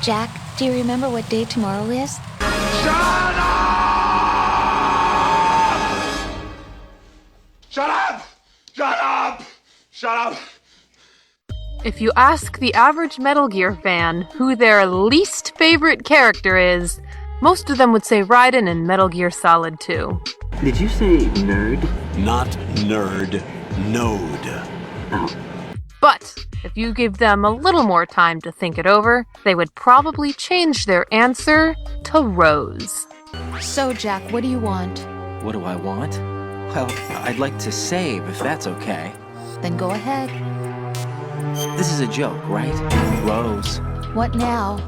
Jack, do you remember what day tomorrow is? Shut up! Shut up! Shut up! Shut up! If you ask the average Metal Gear fan who their least favorite character is, most of them would say Raiden in Metal Gear Solid 2. Did you say nerd? Not nerd, node. Oh. But if you give them a little more time to think it over, they would probably change their answer to Rose. So, Jack, what do you want? What do I want? Well, I'd like to save, if that's okay. Then go ahead. This is a joke, right? Rose. What now?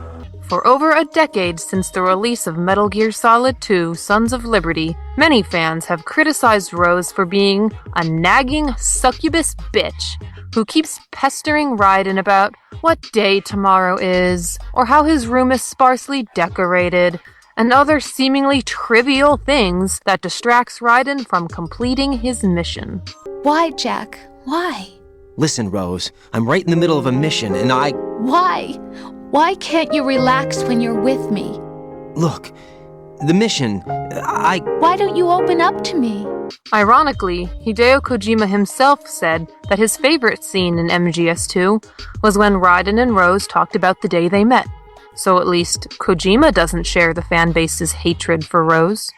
For over a decade since the release of Metal Gear Solid 2: Sons of Liberty, many fans have criticized Rose for being a nagging succubus bitch who keeps pestering Raiden about what day tomorrow is, or how his room is sparsely decorated, and other seemingly trivial things that distracts Raiden from completing his mission. Why, Jack? Why? Listen, Rose, I'm right in the middle of a mission, and Why? Why can't you relax when you're with me? Look, the mission, Why don't you open up to me? Ironically, Hideo Kojima himself said that his favorite scene in MGS 2 was when Raiden and Rose talked about the day they met. So at least Kojima doesn't share the fanbase's hatred for Rose.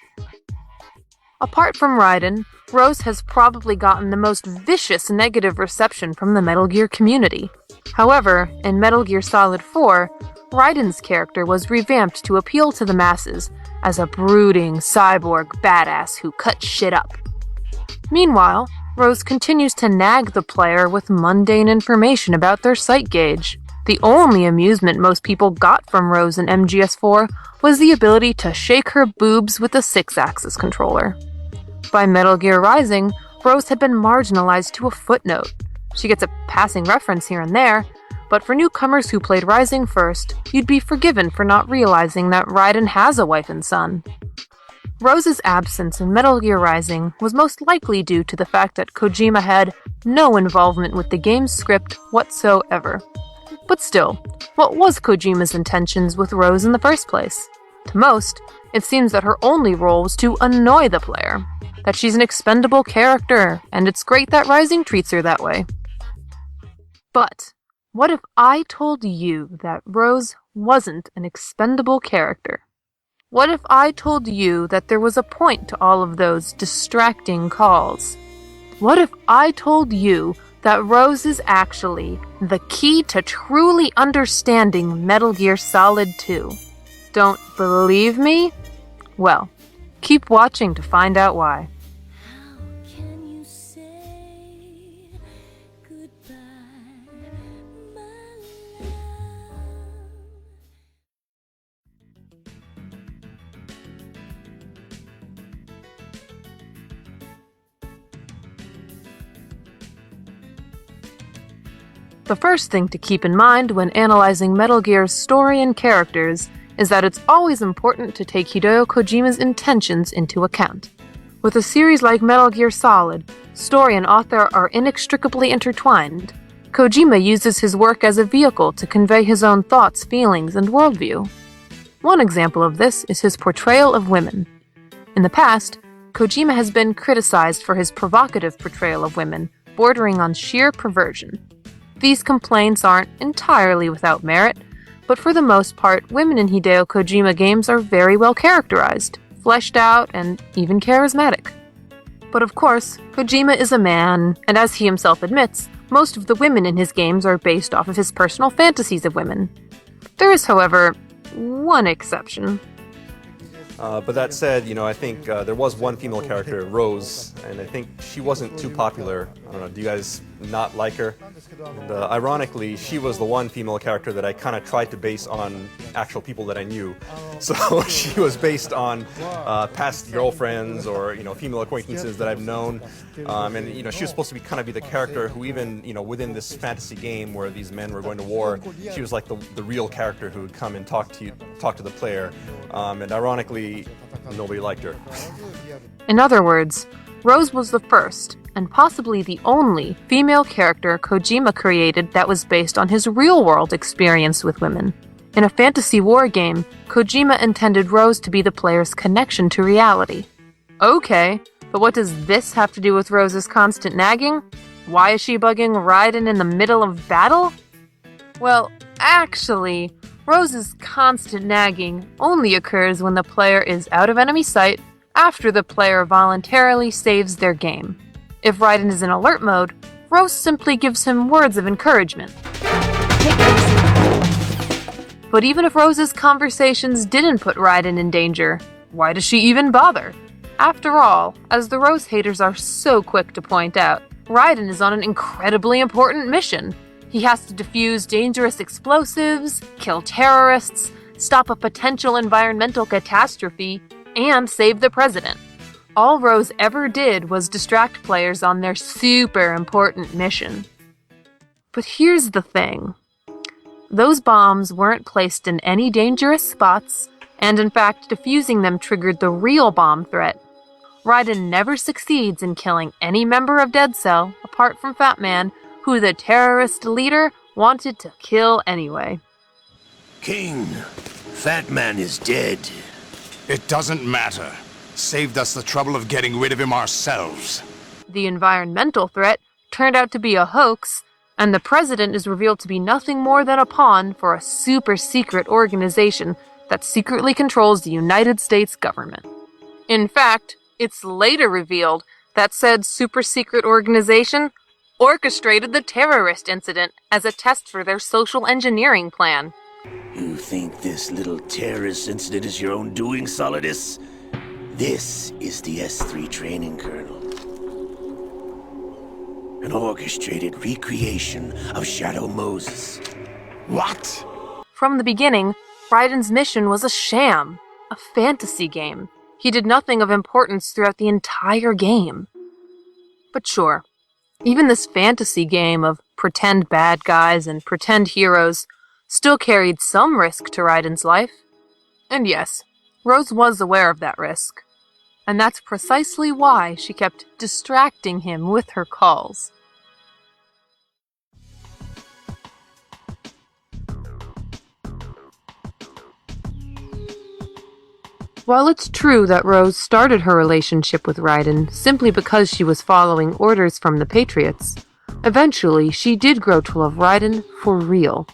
Apart from Raiden, Rose has probably gotten the most vicious negative reception from the Metal Gear community. However, in Metal Gear Solid 4, Raiden's character was revamped to appeal to the masses as a brooding cyborg badass who cuts shit up. Meanwhile, Rose continues to nag the player with mundane information about their sight gauge. The only amusement most people got from Rose in MGS4 was the ability to shake her boobs with a 6-axis controller. By Metal Gear Rising, Rose had been marginalized to a footnote. She gets a passing reference here and there, but for newcomers who played Rising first, you'd be forgiven for not realizing that Raiden has a wife and son. Rose's absence in Metal Gear Rising was most likely due to the fact that Kojima had no involvement with the game's script whatsoever. But still, what was Kojima's intentions with Rose in the first place? To most, it seems that her only role was to annoy the player, that she's an expendable character, and it's great that Rising treats her that way. But what if I told you that Rose wasn't an expendable character? What if I told you that there was a point to all of those distracting calls? What if I told you that Rose is actually the key to truly understanding Metal Gear Solid 2? Don't believe me? Well, keep watching to find out why. The first thing to keep in mind when analyzing Metal Gear's story and characters is that it's always important to take Hideo Kojima's intentions into account. With a series like Metal Gear Solid, story and author are inextricably intertwined. Kojima uses his work as a vehicle to convey his own thoughts, feelings, and worldview. One example of this is his portrayal of women. In the past, Kojima has been criticized for his provocative portrayal of women, bordering on sheer perversion. These complaints aren't entirely without merit, but for the most part, women in Hideo Kojima games are very well characterized, fleshed out, and even charismatic. But of course, Kojima is a man, and as he himself admits, most of the women in his games are based off of his personal fantasies of women. There is, however, one exception. But that said, I think there was one female character, Rose, and I think she wasn't too popular. I don't know, do you guys not like her? And ironically, she was the one female character that I kind of tried to base on actual people that I knew. So she was based on past girlfriends or, female acquaintances that I've known. And, she was supposed to be the character who even, within this fantasy game where these men were going to war, she was like the real character who would come and talk to the player. And ironically, nobody liked her. In other words, Rose was the first, and possibly the only, female character Kojima created that was based on his real-world experience with women. In a fantasy war game, Kojima intended Rose to be the player's connection to reality. Okay, but what does this have to do with Rose's constant nagging? Why is she bugging Raiden in the middle of battle? Well, actually, Rose's constant nagging only occurs when the player is out of enemy sight after the player voluntarily saves their game. If Raiden is in alert mode, Rose simply gives him words of encouragement. But even if Rose's conversations didn't put Raiden in danger, why does she even bother? After all, as the Rose haters are so quick to point out, Raiden is on an incredibly important mission. He has to defuse dangerous explosives, kill terrorists, stop a potential environmental catastrophe, and save the president. All Rose ever did was distract players on their super important mission. But here's the thing. Those bombs weren't placed in any dangerous spots, and in fact, defusing them triggered the real bomb threat. Raiden never succeeds in killing any member of Dead Cell, apart from Fat Man, who the terrorist leader wanted to kill anyway. King, Fat Man is dead. It doesn't matter. Saved us the trouble of getting rid of him ourselves. The environmental threat turned out to be a hoax, and the president is revealed to be nothing more than a pawn for a super-secret organization that secretly controls the United States government. In fact, it's later revealed that said super-secret organization orchestrated the terrorist incident as a test for their social engineering plan. You think this little terrorist incident is your own doing, Solidus? This is the S3 training kernel. An orchestrated recreation of Shadow Moses. What? From the beginning, Raiden's mission was a sham, a fantasy game. He did nothing of importance throughout the entire game. But sure, even this fantasy game of pretend bad guys and pretend heroes still carried some risk to Raiden's life. And yes, Rose was aware of that risk. And that's precisely why she kept distracting him with her calls. While it's true that Rose started her relationship with Raiden simply because she was following orders from the Patriots, eventually she did grow to love Raiden for real.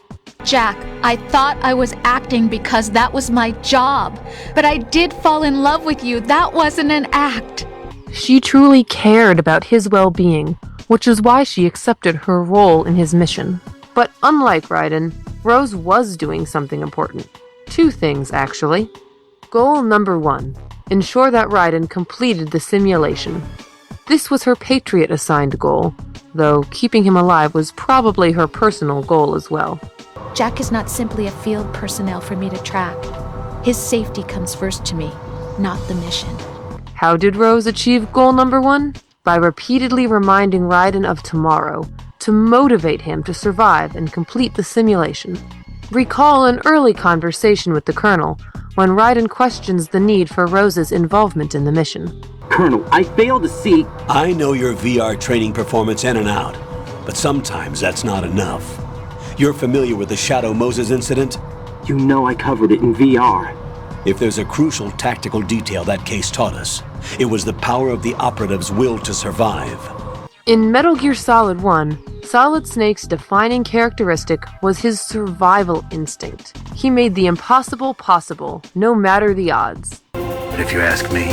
Jack, I thought I was acting because that was my job. But I did fall in love with you. That wasn't an act. She truly cared about his well-being, which is why she accepted her role in his mission. But unlike Raiden, Rose was doing something important. Two things, actually. Goal number 1. Ensure that Raiden completed the simulation. This was her Patriot-assigned goal, though keeping him alive was probably her personal goal as well. Jack is not simply a field personnel for me to track. His safety comes first to me, not the mission. How did Rose achieve goal number 1? By repeatedly reminding Raiden of tomorrow, to motivate him to survive and complete the simulation. Recall an early conversation with the Colonel, when Raiden questions the need for Rose's involvement in the mission. Colonel, I fail to see... I know your VR training performance in and out, but sometimes that's not enough. You're familiar with the Shadow Moses incident? You know I covered it in VR. If there's a crucial tactical detail that case taught us, it was the power of the operative's will to survive. In Metal Gear Solid 1, Solid Snake's defining characteristic was his survival instinct. He made the impossible possible, no matter the odds. But if you ask me,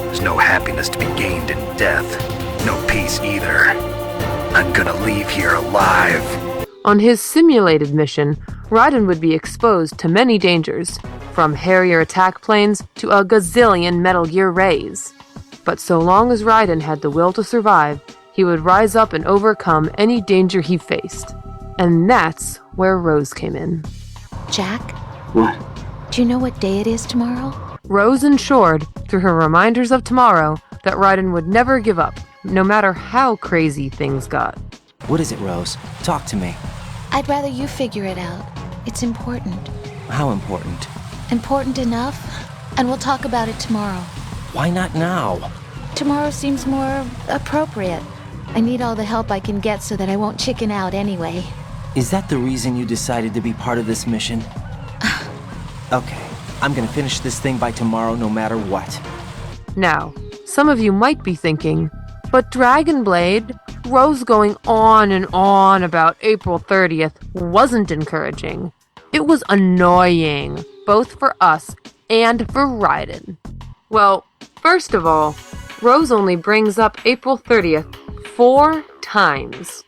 there's no happiness to be gained in death. No peace either. I'm gonna leave here alive. On his simulated mission, Raiden would be exposed to many dangers, from Harrier attack planes to a gazillion Metal Gear rays. But so long as Raiden had the will to survive, he would rise up and overcome any danger he faced. And that's where Rose came in. Jack, What? do you know what day it is tomorrow? Rose ensured, through her reminders of tomorrow, that Raiden would never give up, no matter how crazy things got. What is it, Rose? Talk to me. I'd rather you figure it out. It's important. How important? Important enough? And we'll talk about it tomorrow. Why not now? Tomorrow seems more appropriate. I need all the help I can get so that I won't chicken out anyway. Is that the reason you decided to be part of this mission? Okay, I'm gonna finish this thing by tomorrow no matter what. Now, some of you might be thinking, but Dragonblade, Rose going on and on about April 30th wasn't encouraging. It was annoying, both for us and for Raiden. Well, first of all, Rose only brings up April 30th 4 times.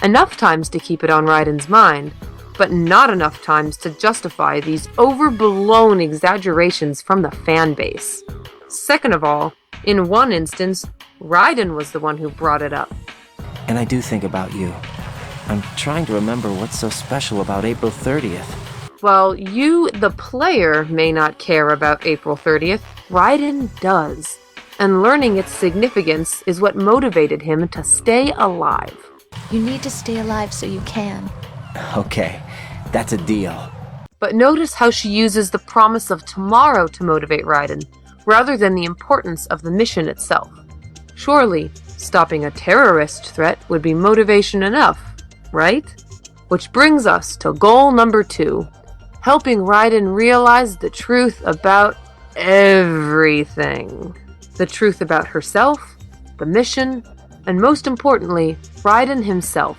Enough times to keep it on Raiden's mind, but not enough times to justify these overblown exaggerations from the fanbase. Second of all, in one instance, Raiden was the one who brought it up. And I do think about you. I'm trying to remember what's so special about April 30th. While you, the player, may not care about April 30th, Raiden does. And learning its significance is what motivated him to stay alive. You need to stay alive so you can. Okay, that's a deal. But notice how she uses the promise of tomorrow to motivate Raiden, rather than the importance of the mission itself. Surely, stopping a terrorist threat would be motivation enough, right? Which brings us to goal number 2, helping Raiden realize the truth about everything. The truth about herself, the mission, and most importantly, Raiden himself.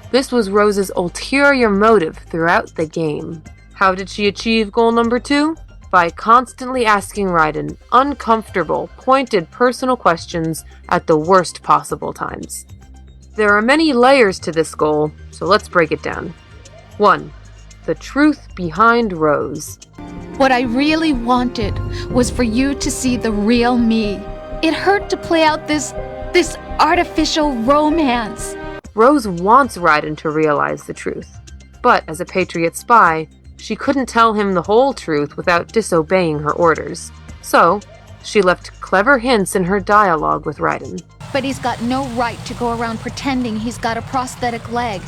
This was Rose's ulterior motive throughout the game. How did she achieve goal number 2? By constantly asking Raiden uncomfortable, pointed personal questions at the worst possible times. There are many layers to this goal, so let's break it down. 1. The truth behind Rose. What I really wanted was for you to see the real me. It hurt to play out this artificial romance. Rose wants Raiden to realize the truth, but as a Patriot spy, she couldn't tell him the whole truth without disobeying her orders. So, she left clever hints in her dialogue with Raiden. But he's got no right to go around pretending he's got a prosthetic leg.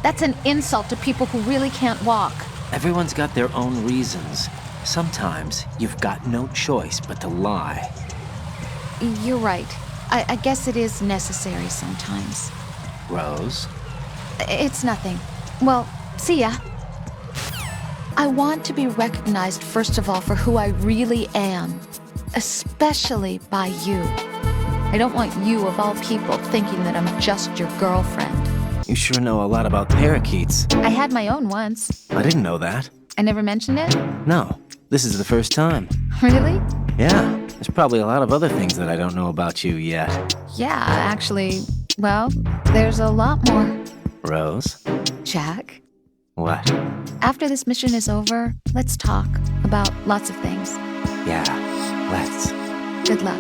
That's an insult to people who really can't walk. Everyone's got their own reasons. Sometimes you've got no choice but to lie. You're right. I guess it is necessary sometimes. Rose? It's nothing. Well, see ya. I want to be recognized, first of all, for who I really am, especially by you. I don't want you, of all people, thinking that I'm just your girlfriend. You sure know a lot about parakeets. I had my own once. I didn't know that. I never mentioned it? No, this is the first time. Really? Yeah, there's probably a lot of other things that I don't know about you yet. Yeah, actually, well, there's a lot more. Rose? Jack? What? After this mission is over, let's talk about lots of things. Yeah, let's. Good luck.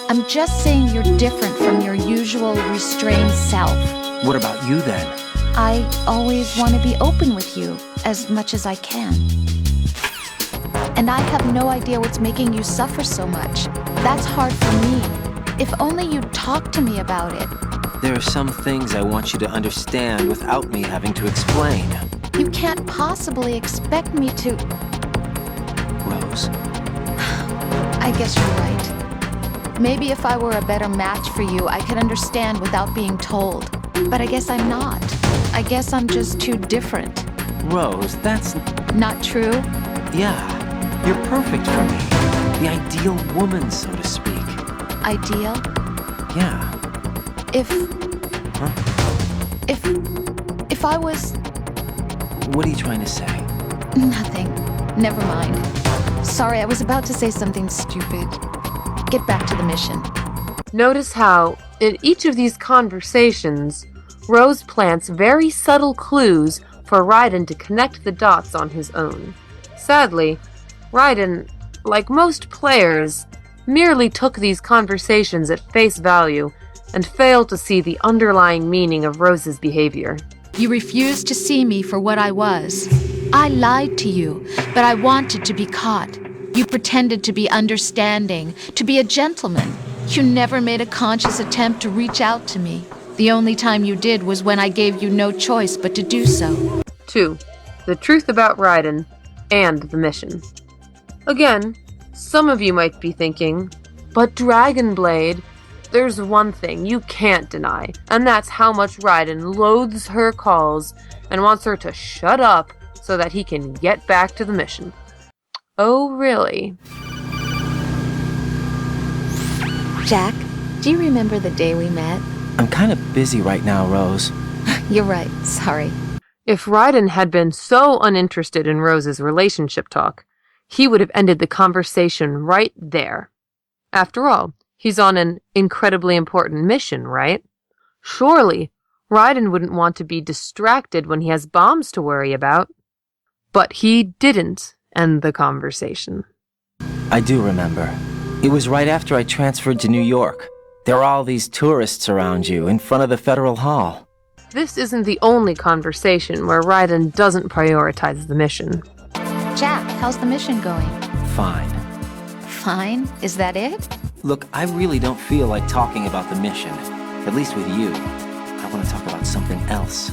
I'm just saying you're different from your usual restrained self. What about you then? I always want to be open with you as much as I can. And I have no idea what's making you suffer so much. That's hard for me. If only you'd talk to me about it. There are some things I want you to understand without me having to explain. You can't possibly expect me to... Rose. I guess you're right. Maybe if I were a better match for you, I could understand without being told. But I guess I'm not. I guess I'm just too different. Rose, that's... Not true? Yeah, you're perfect for me. The ideal woman, so to speak. Ideal? Yeah. If I was... What are you trying to say? Nothing. Never mind. Sorry, I was about to say something stupid. Get back to the mission. Notice how, in each of these conversations, Rose plants very subtle clues for Raiden to connect the dots on his own. Sadly, Raiden, like most players, merely took these conversations at face value and failed to see the underlying meaning of Rose's behavior. You refused to see me for what I was. I lied to you, but I wanted to be caught. You pretended to be understanding, to be a gentleman. You never made a conscious attempt to reach out to me. The only time you did was when I gave you no choice but to do so. 2. The truth about Raiden and the mission. Again, some of you might be thinking, but Dragonblade, there's one thing you can't deny, and that's how much Raiden loathes her calls and wants her to shut up so that he can get back to the mission. Oh, really? Jack, do you remember the day we met? I'm kind of busy right now, Rose. You're right, sorry. If Raiden had been so uninterested in Rose's relationship talk, he would have ended the conversation right there. After all, he's on an incredibly important mission, right? Surely, Raiden wouldn't want to be distracted when he has bombs to worry about. But he didn't end the conversation. I do remember. It was right after I transferred to New York. There are all these tourists around you in front of the Federal Hall. This isn't the only conversation where Raiden doesn't prioritize the mission. Jack, how's the mission going? Fine. Fine? Is that it? Look, I really don't feel like talking about the mission. At least with you. I want to talk about something else.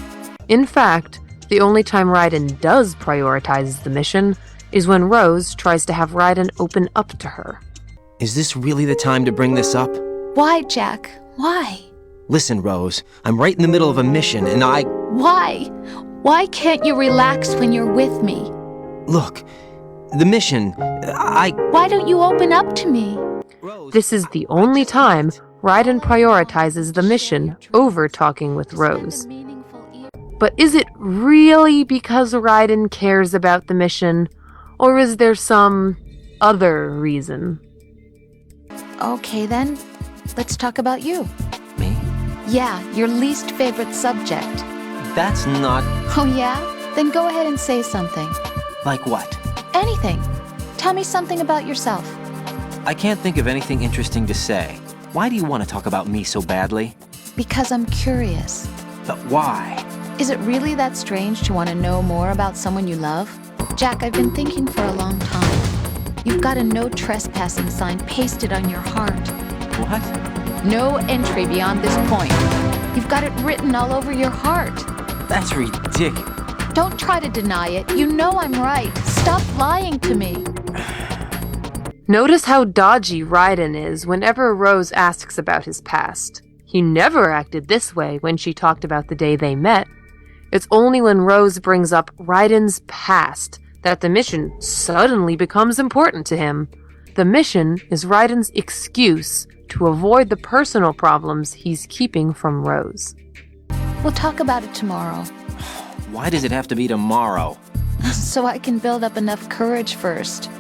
In fact, the only time Raiden does prioritize the mission is when Rose tries to have Raiden open up to her. Is this really the time to bring this up? Why, Jack? Why? Listen, Rose, I'm right in the middle of a mission and Why? Why can't you relax when you're with me? Look, the mission, Why don't you open up to me? Rose, This is the only time Raiden prioritizes the mission over talking with Rose. But is it really because Raiden cares about the mission, or is there some other reason? Okay then, let's talk about you. Me? Yeah, your least favorite subject. That's not... Oh yeah? Then go ahead and say something. Like what? Anything. Tell me something about yourself. I can't think of anything interesting to say. Why do you want to talk about me so badly? Because I'm curious. But why? Is it really that strange to want to know more about someone you love? Jack, I've been thinking for a long time. You've got a no trespassing sign pasted on your heart. What? No entry beyond this point. You've got it written all over your heart. That's ridiculous. Don't try to deny it. You know I'm right. Stop lying to me. Notice how dodgy Raiden is whenever Rose asks about his past. He never acted this way when she talked about the day they met. It's only when Rose brings up Raiden's past that the mission suddenly becomes important to him. The mission is Raiden's excuse to avoid the personal problems he's keeping from Rose. We'll talk about it tomorrow. Why does it have to be tomorrow? So I can build up enough courage first.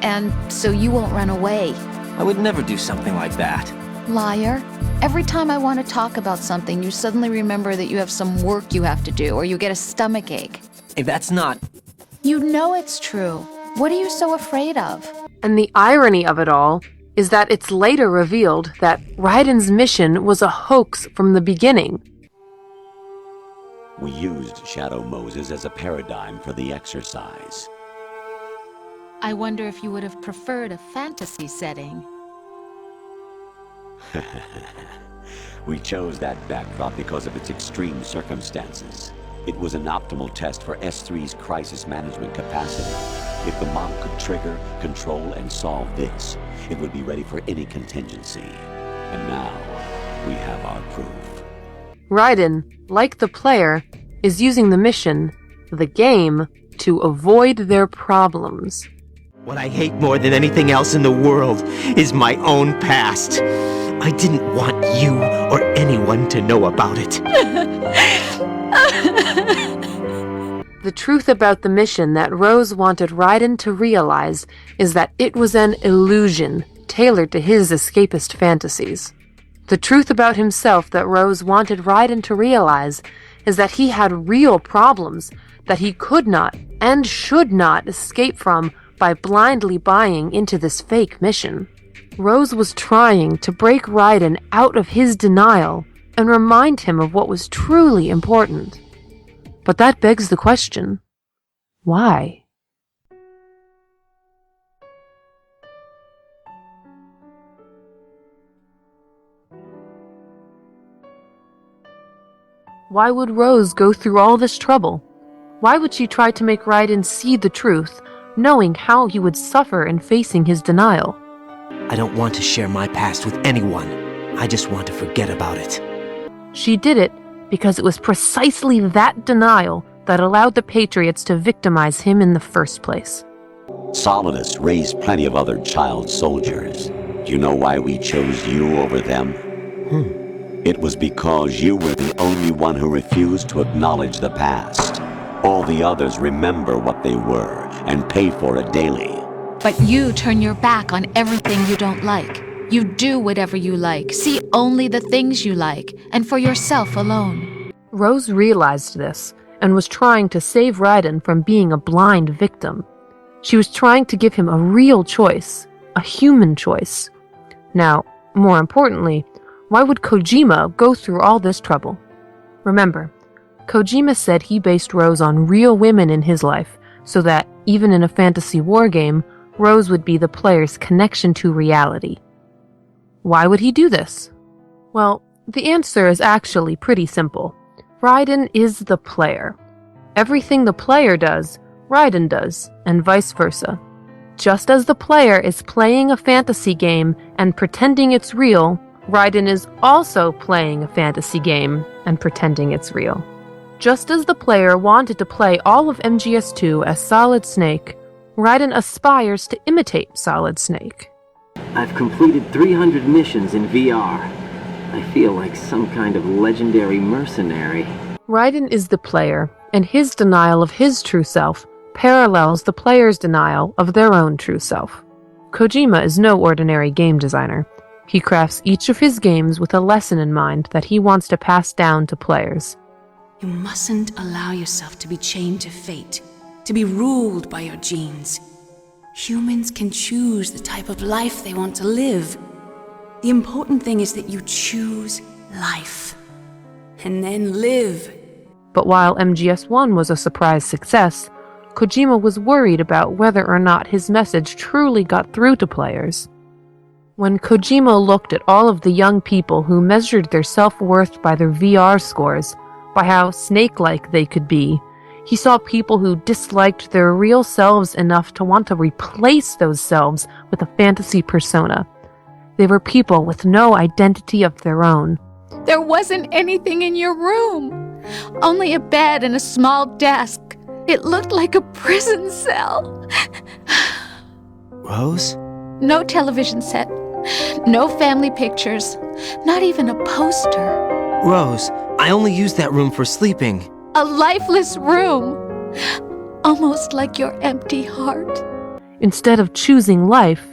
And so you won't run away. I would never do something like that. Liar. Every time I want to talk about something, you suddenly remember that you have some work you have to do, or you get a stomachache. Hey, that's not... You know it's true. What are you so afraid of? And the irony of it all is that it's later revealed that Raiden's mission was a hoax from the beginning. We used Shadow Moses as a paradigm for the exercise. I wonder if you would have preferred a fantasy setting. We chose that backdrop because of its extreme circumstances. It was an optimal test for S3's crisis management capacity. If the model could trigger, control, and solve this, it would be ready for any contingency. And now, we have our proof. Raiden, like the player, is using the mission, the game, to avoid their problems. What I hate more than anything else in the world is my own past. I didn't want you or anyone to know about it. The truth about the mission that Rose wanted Raiden to realize is that it was an illusion tailored to his escapist fantasies. The truth about himself that Rose wanted Raiden to realize is that he had real problems that he could not and should not escape from by blindly buying into this fake mission. Rose was trying to break Raiden out of his denial and remind him of what was truly important. But that begs the question, why? Why would Rose go through all this trouble? Why would she try to make Raiden see the truth, knowing how he would suffer in facing his denial? I don't want to share my past with anyone. I just want to forget about it. She did it because it was precisely that denial that allowed the Patriots to victimize him in the first place. Solidus raised plenty of other child soldiers. Do you know why we chose you over them? It was because you were the only one who refused to acknowledge the past. All the others remember what they were and pay for it daily. But you turn your back on everything you don't like. You do whatever you like, see only the things you like, and for yourself alone. Rose realized this and was trying to save Raiden from being a blind victim. She was trying to give him a real choice, a human choice. Now, more importantly, why would Kojima go through all this trouble? Remember, Kojima said he based Rose on real women in his life, so that, even in a fantasy war game, Rose would be the player's connection to reality. Why would he do this? Well, the answer is actually pretty simple. Raiden is the player. Everything the player does, Raiden does, and vice versa. Just as the player is playing a fantasy game and pretending it's real, Raiden is also playing a fantasy game and pretending it's real. Just as the player wanted to play all of MGS2 as Solid Snake, Raiden aspires to imitate Solid Snake. I've completed 300 missions in VR. I feel like some kind of legendary mercenary. Raiden is the player, and his denial of his true self parallels the player's denial of their own true self. Kojima is no ordinary game designer. He crafts each of his games with a lesson in mind that he wants to pass down to players. You mustn't allow yourself to be chained to fate, to be ruled by your genes. Humans can choose the type of life they want to live. The important thing is that you choose life, and then live. But while MGS1 was a surprise success, Kojima was worried about whether or not his message truly got through to players. When Kojima looked at all of the young people who measured their self-worth by their VR scores, by how snake-like they could be, he saw people who disliked their real selves enough to want to replace those selves with a fantasy persona. They were people with no identity of their own. There wasn't anything in your room. Only a bed and a small desk. It looked like a prison cell. Rose? No television set. No family pictures. Not even a poster. Rose, I only use that room for sleeping. A lifeless room. Almost like your empty heart. Instead of choosing life,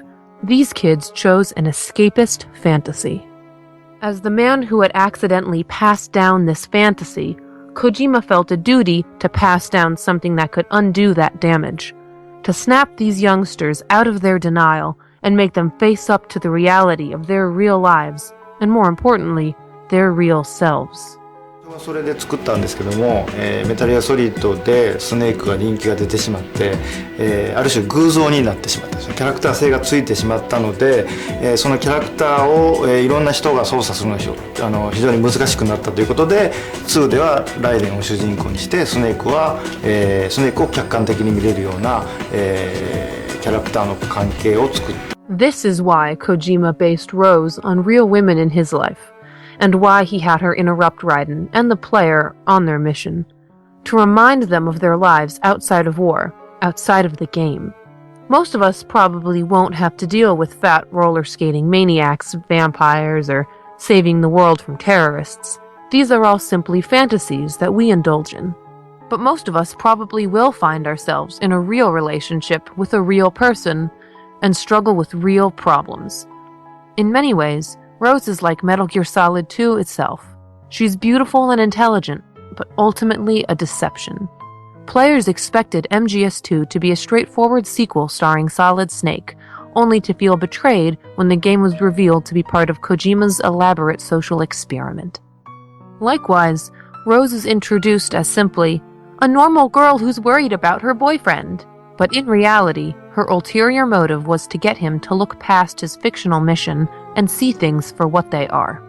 these kids chose an escapist fantasy. As the man who had accidentally passed down this fantasy, Kojima felt a duty to pass down something that could undo that damage, to snap these youngsters out of their denial and make them face up to the reality of their real lives, and more importantly, their real selves. それで作ったんですけども、メタルギアソリッドでスネークが人気が出てしまって、ある種偶像になってしまったんですよ。キャラクター性がついてしまったので、そのキャラクターを、いろんな人が操作するのでしょう。非常に難しくなったということで、2ではライデンを主人公にして、スネークを客観的に見れるような、キャラクターの関係を作った。This is why Kojima based Rose on real women in his life, and why he had her interrupt Raiden and the player on their mission, to remind them of their lives outside of war, outside of the game. Most of us probably won't have to deal with fat roller skating maniacs, vampires, or saving the world from terrorists. These are all simply fantasies that we indulge in. But most of us probably will find ourselves in a real relationship with a real person and struggle with real problems. In many ways, Rose is like Metal Gear Solid 2 itself. She's beautiful and intelligent, but ultimately a deception. Players expected MGS2 to be a straightforward sequel starring Solid Snake, only to feel betrayed when the game was revealed to be part of Kojima's elaborate social experiment. Likewise, Rose is introduced as simply a normal girl who's worried about her boyfriend. But in reality, her ulterior motive was to get him to look past his fictional mission and see things for what they are.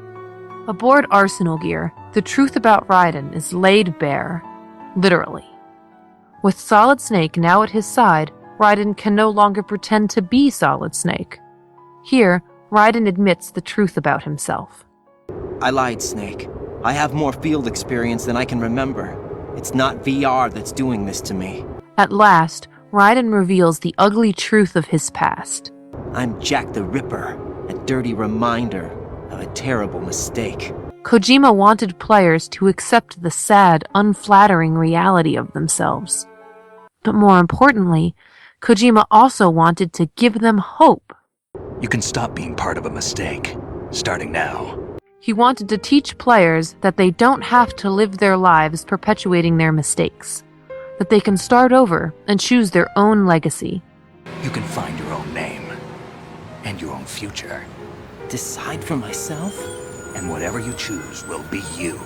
Aboard Arsenal Gear, the truth about Raiden is laid bare, literally. With Solid Snake now at his side, Raiden can no longer pretend to be Solid Snake. Here, Raiden admits the truth about himself. I lied, Snake. I have more field experience than I can remember. It's not VR that's doing this to me. At last, Raiden reveals the ugly truth of his past. I'm Jack the Ripper, a dirty reminder of a terrible mistake. Kojima wanted players to accept the sad, unflattering reality of themselves. But more importantly, Kojima also wanted to give them hope. You can stop being part of a mistake, starting now. He wanted to teach players that they don't have to live their lives perpetuating their mistakes, that they can start over and choose their own legacy. You can find your own name, and your own future. Decide for myself? And whatever you choose will be you.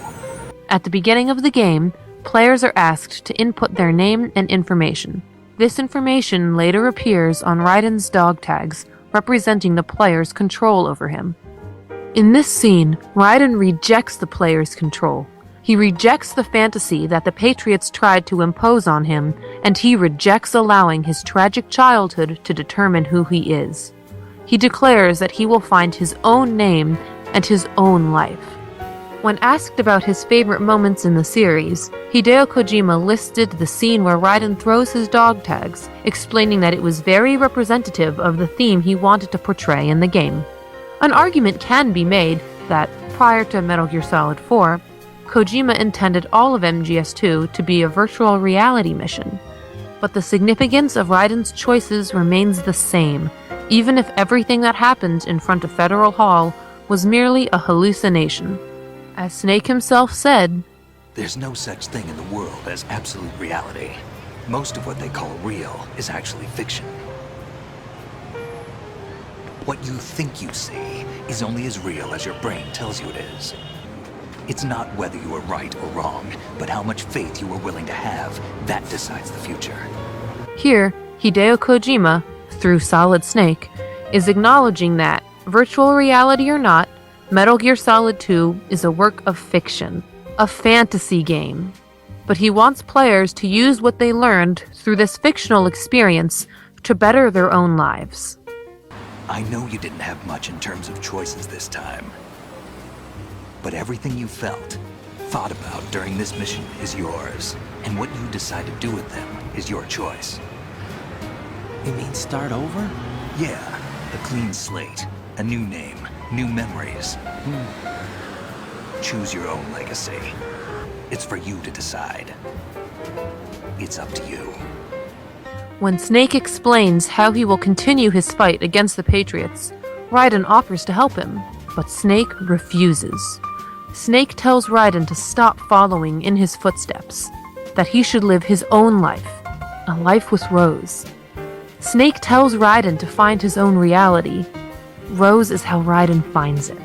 At the beginning of the game, players are asked to input their name and information. This information later appears on Raiden's dog tags, representing the player's control over him. In this scene, Raiden rejects the player's control. He rejects the fantasy that the Patriots tried to impose on him, and he rejects allowing his tragic childhood to determine who he is. He declares that he will find his own name and his own life. When asked about his favorite moments in the series, Hideo Kojima listed the scene where Raiden throws his dog tags, explaining that it was very representative of the theme he wanted to portray in the game. An argument can be made that, prior to Metal Gear Solid 4, Kojima intended all of MGS2 to be a virtual reality mission. But the significance of Raiden's choices remains the same, even if everything that happened in front of Federal Hall was merely a hallucination. As Snake himself said, There's no such thing in the world as absolute reality. Most of what they call real is actually fiction. What you think you see is only as real as your brain tells you it is. It's not whether you are right or wrong, but how much faith you are willing to have that decides the future. Here, Hideo Kojima, through Solid Snake, is acknowledging that, virtual reality or not, Metal Gear Solid 2 is a work of fiction, a fantasy game. But he wants players to use what they learned through this fictional experience to better their own lives. I know you didn't have much in terms of choices this time. But everything you felt, thought about during this mission is yours. And what you decide to do with them is your choice. You mean start over? Yeah, a clean slate, a new name, new memories. Choose your own legacy. It's for you to decide. It's up to you. When Snake explains how he will continue his fight against the Patriots, Raiden offers to help him, but Snake refuses. Snake tells Raiden to stop following in his footsteps, that he should live his own life, a life with Rose. Snake tells Raiden to find his own reality. Rose is how Raiden finds it.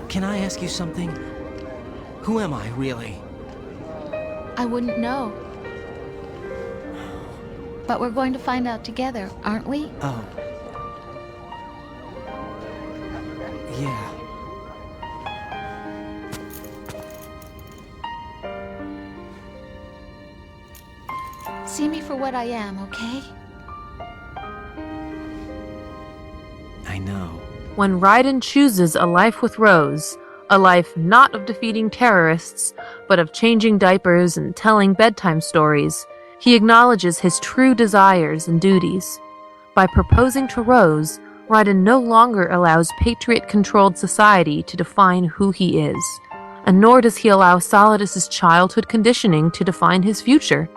Can I ask you something? Who am I, really? I wouldn't know. But we're going to find out together, aren't we? Oh. Yeah. See me for what I am, okay? I know. When Raiden chooses a life with Rose, a life not of defeating terrorists, but of changing diapers and telling bedtime stories, he acknowledges his true desires and duties. By proposing to Rose, Raiden no longer allows Patriot-controlled society to define who he is, and nor does he allow Solidus's childhood conditioning to define his future.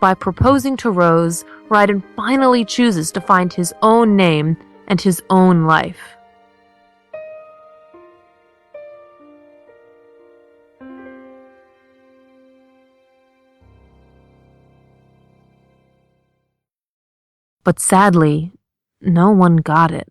By proposing to Rose, Raiden finally chooses to find his own name and his own life. But sadly, no one got it.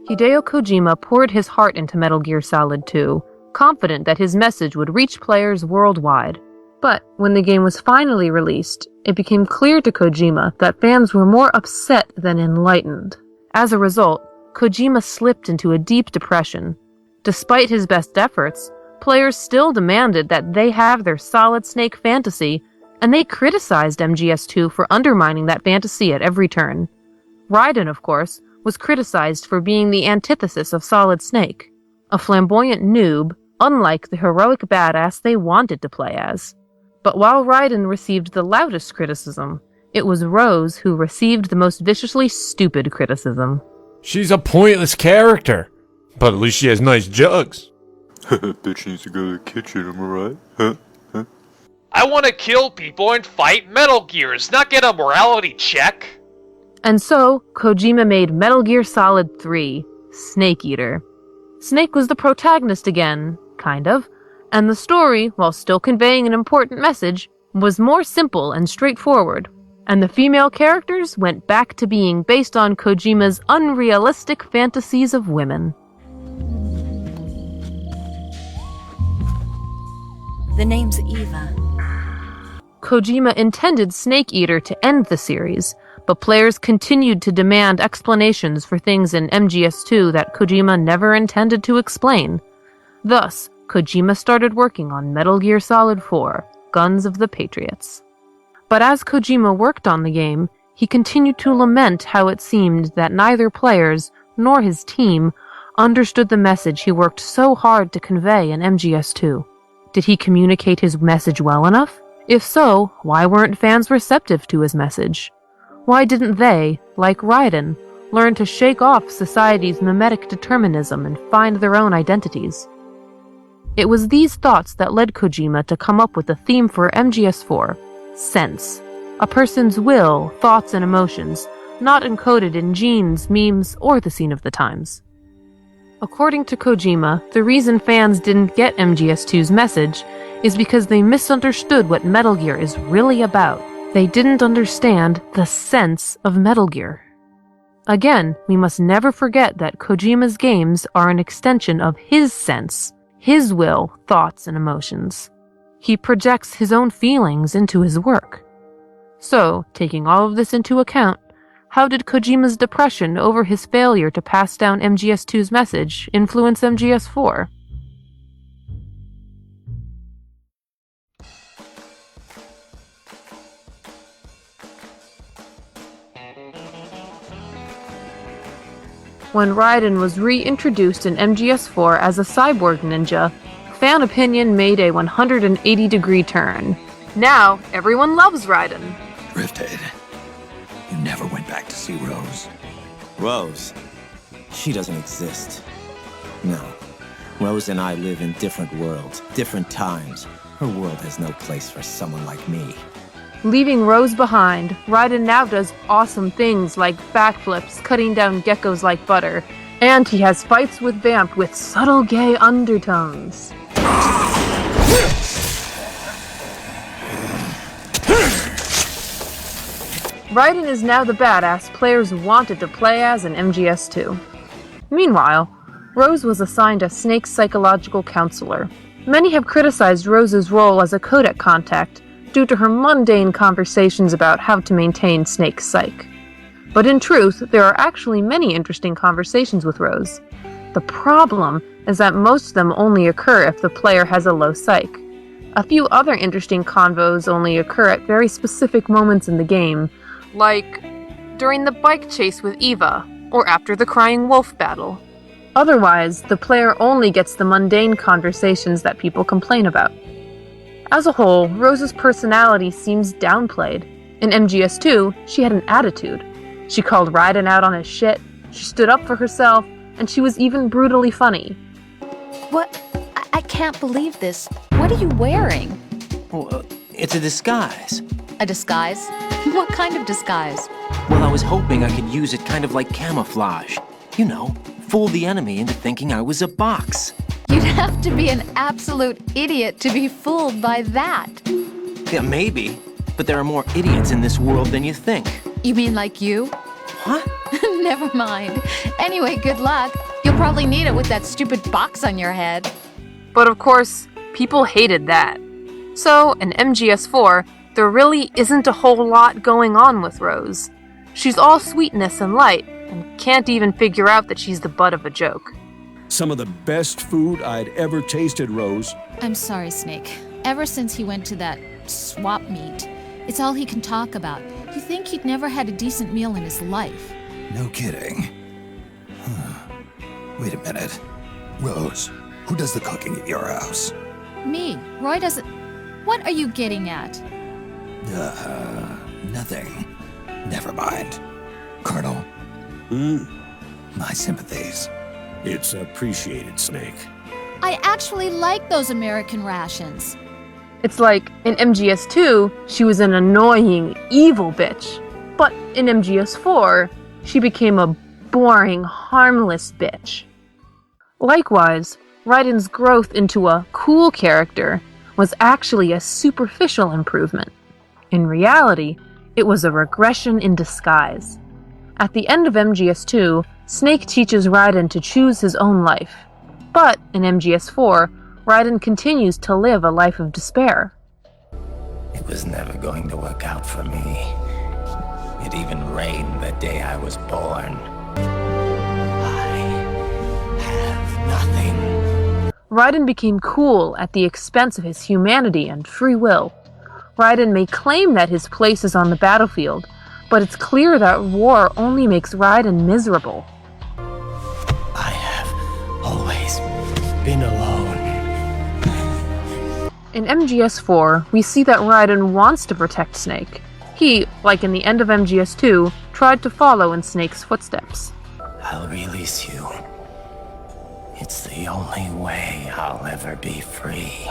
Hideo Kojima poured his heart into Metal Gear Solid 2, confident that his message would reach players worldwide. But when the game was finally released, it became clear to Kojima that fans were more upset than enlightened. As a result, Kojima slipped into a deep depression. Despite his best efforts, players still demanded that they have their Solid Snake fantasy, and they criticized MGS2 for undermining that fantasy at every turn. Raiden, of course, was criticized for being the antithesis of Solid Snake, a flamboyant noob, unlike the heroic badass they wanted to play as. But while Raiden received the loudest criticism, it was Rose who received the most viciously stupid criticism. She's a pointless character, but at least she has nice jugs. Bitch needs to go to the kitchen, am I right? Huh? I want to kill people and fight Metal Gears, not get a morality check. And so, Kojima made Metal Gear Solid 3, Snake Eater. Snake was the protagonist again, kind of, and the story, while still conveying an important message, was more simple and straightforward, and the female characters went back to being based on Kojima's unrealistic fantasies of women. The name's Eva. Kojima intended Snake Eater to end the series, but players continued to demand explanations for things in MGS2 that Kojima never intended to explain. Thus, Kojima started working on Metal Gear Solid 4, Guns of the Patriots. But as Kojima worked on the game, he continued to lament how it seemed that neither players, nor his team, understood the message he worked so hard to convey in MGS2. Did he communicate his message well enough? If so, why weren't fans receptive to his message? Why didn't they, like Raiden, learn to shake off society's mimetic determinism and find their own identities? It was these thoughts that led Kojima to come up with the theme for MGS4, Sense, a person's will, thoughts, and emotions, not encoded in genes, memes, or the scene of the times. According to Kojima, the reason fans didn't get MGS2's message is because they misunderstood what Metal Gear is really about. They didn't understand the sense of Metal Gear. Again, we must never forget that Kojima's games are an extension of his sense, his will, thoughts, and emotions. He projects his own feelings into his work. So, taking all of this into account, how did Kojima's depression over his failure to pass down MGS2's message influence MGS4? When Raiden was reintroduced in MGS4 as a cyborg ninja, fan opinion made a 180-degree turn. Now, everyone loves Raiden. Drifthead, you never went back to see Rose. Rose? She doesn't exist. No. Rose and I live in different worlds, different times. Her world has no place for someone like me. Leaving Rose behind, Raiden now does awesome things like backflips, cutting down geckos like butter, and he has fights with Vamp with subtle gay undertones. Raiden is now the badass players wanted to play as in MGS2. Meanwhile, Rose was assigned as Snake's psychological counselor. Many have criticized Rose's role as a codec contact due to her mundane conversations about how to maintain Snake's psyche. But in truth, there are actually many interesting conversations with Rose. The problem is that most of them only occur if the player has a low psyche. A few other interesting convos only occur at very specific moments in the game, like during the bike chase with Eva, or after the Crying Wolf battle. Otherwise, the player only gets the mundane conversations that people complain about. As a whole, Rose's personality seems downplayed. In MGS2, she had an attitude. She called Raiden out on his shit, she stood up for herself, and she was even brutally funny. What? I can't believe this. What are you wearing? Oh, it's a disguise. A disguise? What kind of disguise? Well, I was hoping I could use it kind of like camouflage. You know, fool the enemy into thinking I was a box. You'd have to be an absolute idiot to be fooled by that. Yeah, maybe. But there are more idiots in this world than you think. You mean like you? What? Never mind. Anyway, good luck. You'll probably need it with that stupid box on your head. But of course, people hated that. So, in MGS4, there really isn't a whole lot going on with Rose. She's all sweetness and light, and can't even figure out that she's the butt of a joke. Some of the best food I'd ever tasted, Rose. I'm sorry, Snake. Ever since he went to that swap meet, it's all he can talk about. You think he'd never had a decent meal in his life. No kidding. Wait a minute. Rose, who does the cooking at your house? Me. Roy doesn't... What are you getting at? Nothing. Never mind. Colonel? My sympathies. It's appreciated, Snake. I actually like those American rations. It's like, in MGS 2, she was an annoying, evil bitch. But in MGS 4, she became a boring, harmless bitch. Likewise, Raiden's growth into a cool character was actually a superficial improvement. In reality, it was a regression in disguise. At the end of MGS 2, Snake teaches Raiden to choose his own life. But in MGS 4, Raiden continues to live a life of despair. It was never going to work out for me. It even rained the day I was born. Raiden became cool at the expense of his humanity and free will. Raiden may claim that his place is on the battlefield, but it's clear that war only makes Raiden miserable. I have always been alone. In MGS 4, we see that Raiden wants to protect Snake. He, like in the end of MGS 2, tried to follow in Snake's footsteps. I'll release you. It's the only way I'll ever be free.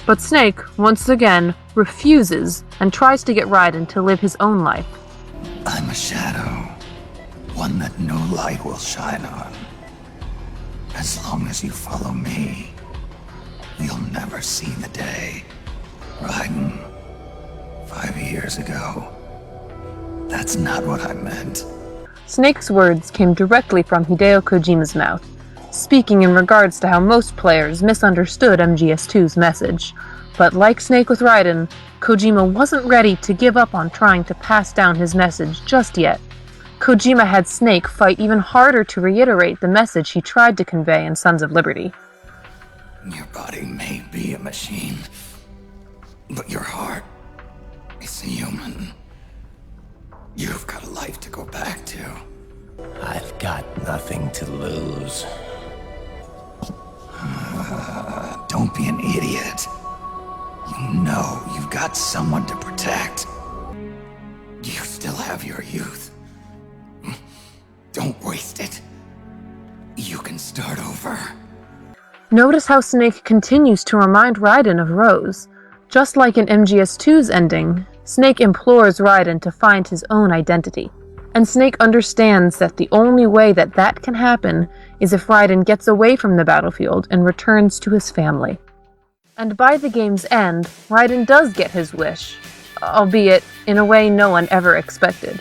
But Snake, once again, refuses and tries to get Raiden to live his own life. I'm a shadow, one that no light will shine on. As long as you follow me, you'll never see the day. Raiden, 5 years ago, that's not what I meant. Snake's words came directly from Hideo Kojima's mouth, speaking in regards to how most players misunderstood MGS2's message. But like Snake with Raiden, Kojima wasn't ready to give up on trying to pass down his message just yet. Kojima had Snake fight even harder to reiterate the message he tried to convey in Sons of Liberty. Your body may be a machine, but your heart is human. You've got a life to go back to. I've got nothing to lose. Don't be an idiot. You know you've got someone to protect. You still have your youth. Don't waste it. You can start over. Notice how Snake continues to remind Raiden of Rose. Just like in MGS2's ending, Snake implores Raiden to find his own identity. And Snake understands that the only way that that can happen is if Raiden gets away from the battlefield and returns to his family. And by the game's end, Raiden does get his wish, albeit in a way no one ever expected.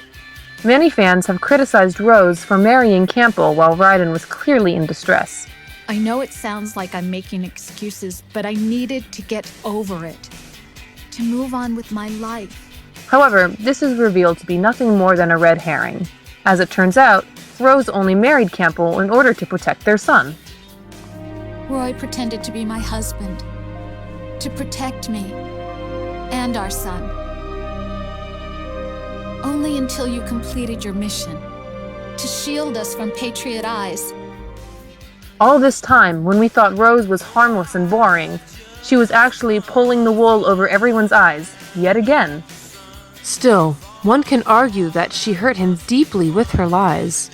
Many fans have criticized Rose for marrying Campbell while Raiden was clearly in distress. I know it sounds like I'm making excuses, but I needed to get over it. To move on with my life. However, this is revealed to be nothing more than a red herring. As it turns out, Rose only married Campbell in order to protect their son. Roy pretended to be my husband. To protect me. And our son. Only until you completed your mission. To shield us from Patriot eyes. All this time, when we thought Rose was harmless and boring, she was actually pulling the wool over everyone's eyes, yet again. Still, one can argue that she hurt him deeply with her lies.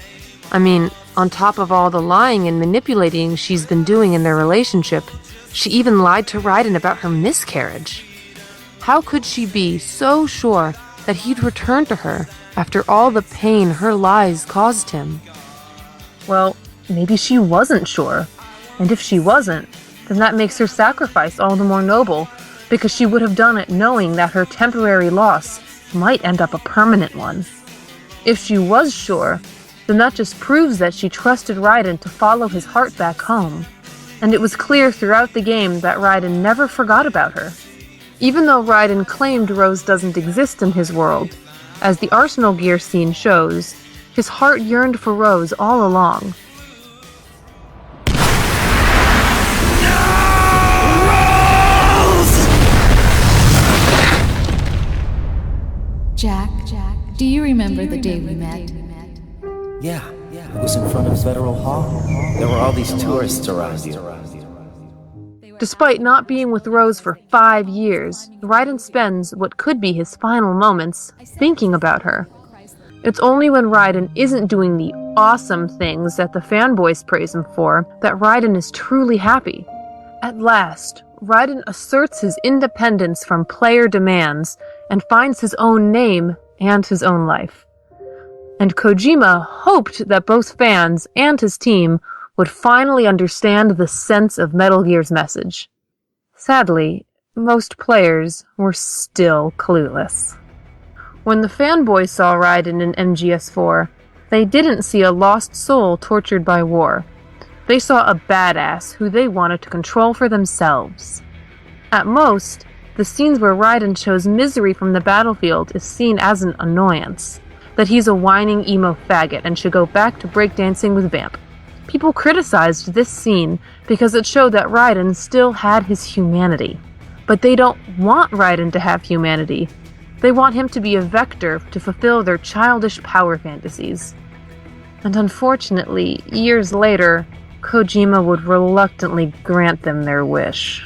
I mean, on top of all the lying and manipulating she's been doing in their relationship, she even lied to Raiden about her miscarriage. How could she be so sure that he'd return to her after all the pain her lies caused him? Well, maybe she wasn't sure. And if she wasn't, then that makes her sacrifice all the more noble, because she would have done it knowing that her temporary loss might end up a permanent one. If she was sure, then that just proves that she trusted Raiden to follow his heart back home. And it was clear throughout the game that Raiden never forgot about her. Even though Raiden claimed Rose doesn't exist in his world, as the Arsenal Gear scene shows, his heart yearned for Rose all along. Do you remember the day we met? Yeah, it was in front of Federal Hall. There were all these tourists around you. Despite not being with Rose for 5 years, Raiden spends what could be his final moments thinking about her. It's only when Raiden isn't doing the awesome things that the fanboys praise him for that Raiden is truly happy. At last, Raiden asserts his independence from player demands and finds his own name and his own life. And Kojima hoped that both fans and his team would finally understand the sense of Metal Gear's message. Sadly, most players were still clueless. When the fanboys saw Raiden in MGS4, they didn't see a lost soul tortured by war. They saw a badass who they wanted to control for themselves. At most, the scenes where Raiden shows misery from the battlefield is seen as an annoyance, that he's a whining emo faggot and should go back to breakdancing with Vamp. People criticized this scene because it showed that Raiden still had his humanity. But they don't want Raiden to have humanity. They want him to be a vector to fulfill their childish power fantasies. And unfortunately, years later, Kojima would reluctantly grant them their wish.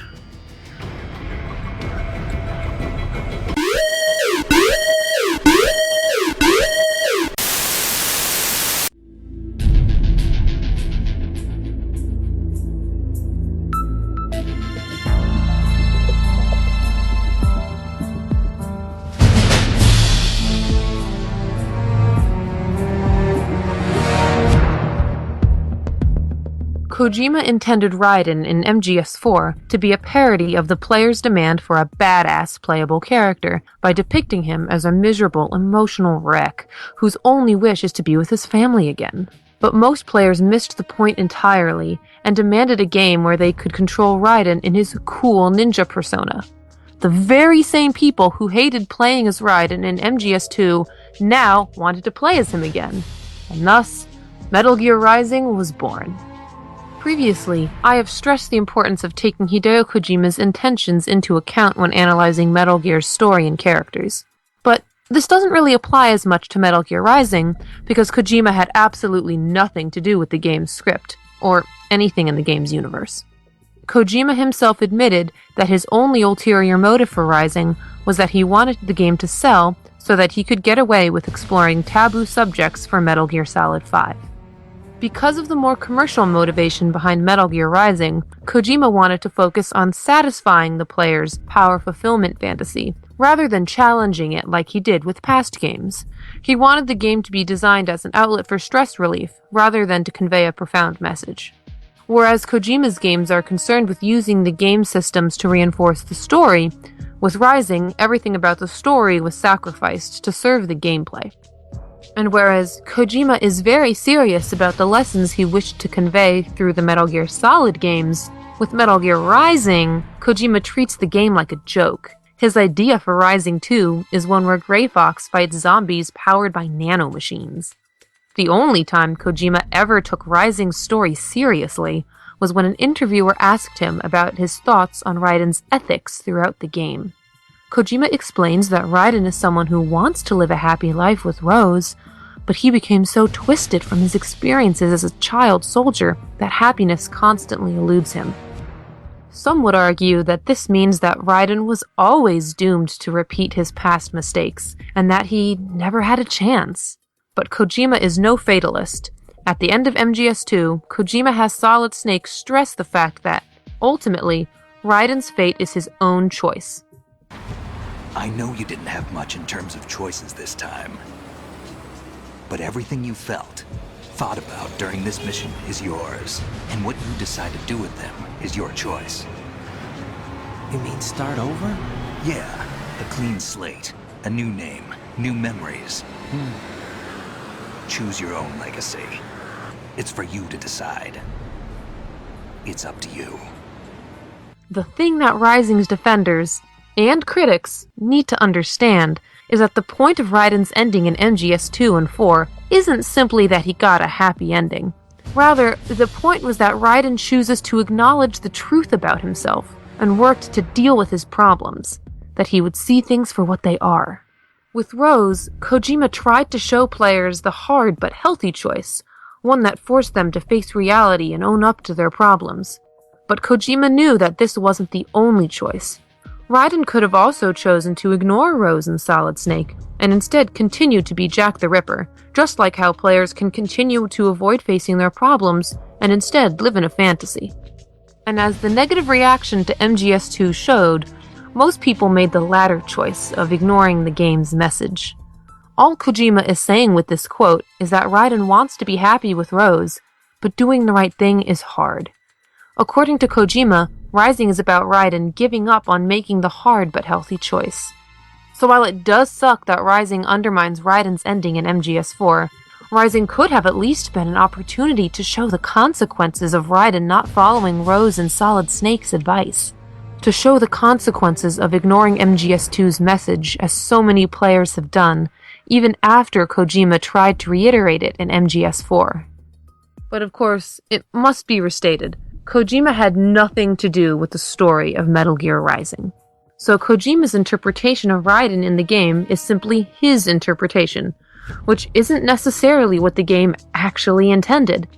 Kojima intended Raiden in MGS4 to be a parody of the player's demand for a badass playable character by depicting him as a miserable, emotional wreck whose only wish is to be with his family again. But most players missed the point entirely and demanded a game where they could control Raiden in his cool ninja persona. The very same people who hated playing as Raiden in MGS2 now wanted to play as him again. And thus, Metal Gear Rising was born. Previously, I have stressed the importance of taking Hideo Kojima's intentions into account when analyzing Metal Gear's story and characters. But this doesn't really apply as much to Metal Gear Rising, because Kojima had absolutely nothing to do with the game's script, or anything in the game's universe. Kojima himself admitted that his only ulterior motive for Rising was that he wanted the game to sell so that he could get away with exploring taboo subjects for Metal Gear Solid 5. Because of the more commercial motivation behind Metal Gear Rising, Kojima wanted to focus on satisfying the player's power fulfillment fantasy, rather than challenging it like he did with past games. He wanted the game to be designed as an outlet for stress relief, rather than to convey a profound message. Whereas Kojima's games are concerned with using the game systems to reinforce the story, with Rising, everything about the story was sacrificed to serve the gameplay. And whereas Kojima is very serious about the lessons he wished to convey through the Metal Gear Solid games, with Metal Gear Rising, Kojima treats the game like a joke. His idea for Rising 2 is one where Grey Fox fights zombies powered by nanomachines. The only time Kojima ever took Rising's story seriously was when an interviewer asked him about his thoughts on Raiden's ethics throughout the game. Kojima explains that Raiden is someone who wants to live a happy life with Rose, but he became so twisted from his experiences as a child soldier that happiness constantly eludes him. Some would argue that this means that Raiden was always doomed to repeat his past mistakes, and that he never had a chance. But Kojima is no fatalist. At the end of MGS2, Kojima has Solid Snake stress the fact that, ultimately, Raiden's fate is his own choice. I know you didn't have much in terms of choices this time. But everything you felt, thought about during this mission is yours. And what you decide to do with them is your choice. You mean start over? Yeah, a clean slate, a new name, new memories. Choose your own legacy. It's for you to decide. It's up to you. The thing that Rising's defenders and critics need to understand is that the point of Raiden's ending in MGS 2 and 4 isn't simply that he got a happy ending. Rather, the point was that Raiden chooses to acknowledge the truth about himself and worked to deal with his problems, that he would see things for what they are. With Rose, Kojima tried to show players the hard but healthy choice, one that forced them to face reality and own up to their problems. But Kojima knew that this wasn't the only choice. Raiden could have also chosen to ignore Rose and Solid Snake, and instead continue to be Jack the Ripper, just like how players can continue to avoid facing their problems and instead live in a fantasy. And as the negative reaction to MGS2 showed, most people made the latter choice of ignoring the game's message. All Kojima is saying with this quote is that Raiden wants to be happy with Rose, but doing the right thing is hard. According to Kojima, Rising is about Raiden giving up on making the hard but healthy choice. So while it does suck that Rising undermines Raiden's ending in MGS4, Rising could have at least been an opportunity to show the consequences of Raiden not following Rose and Solid Snake's advice. To show the consequences of ignoring MGS2's message, as so many players have done, even after Kojima tried to reiterate it in MGS4. But of course, it must be restated, Kojima had nothing to do with the story of Metal Gear Rising. So Kojima's interpretation of Raiden in the game is simply his interpretation, which isn't necessarily what the game actually intended.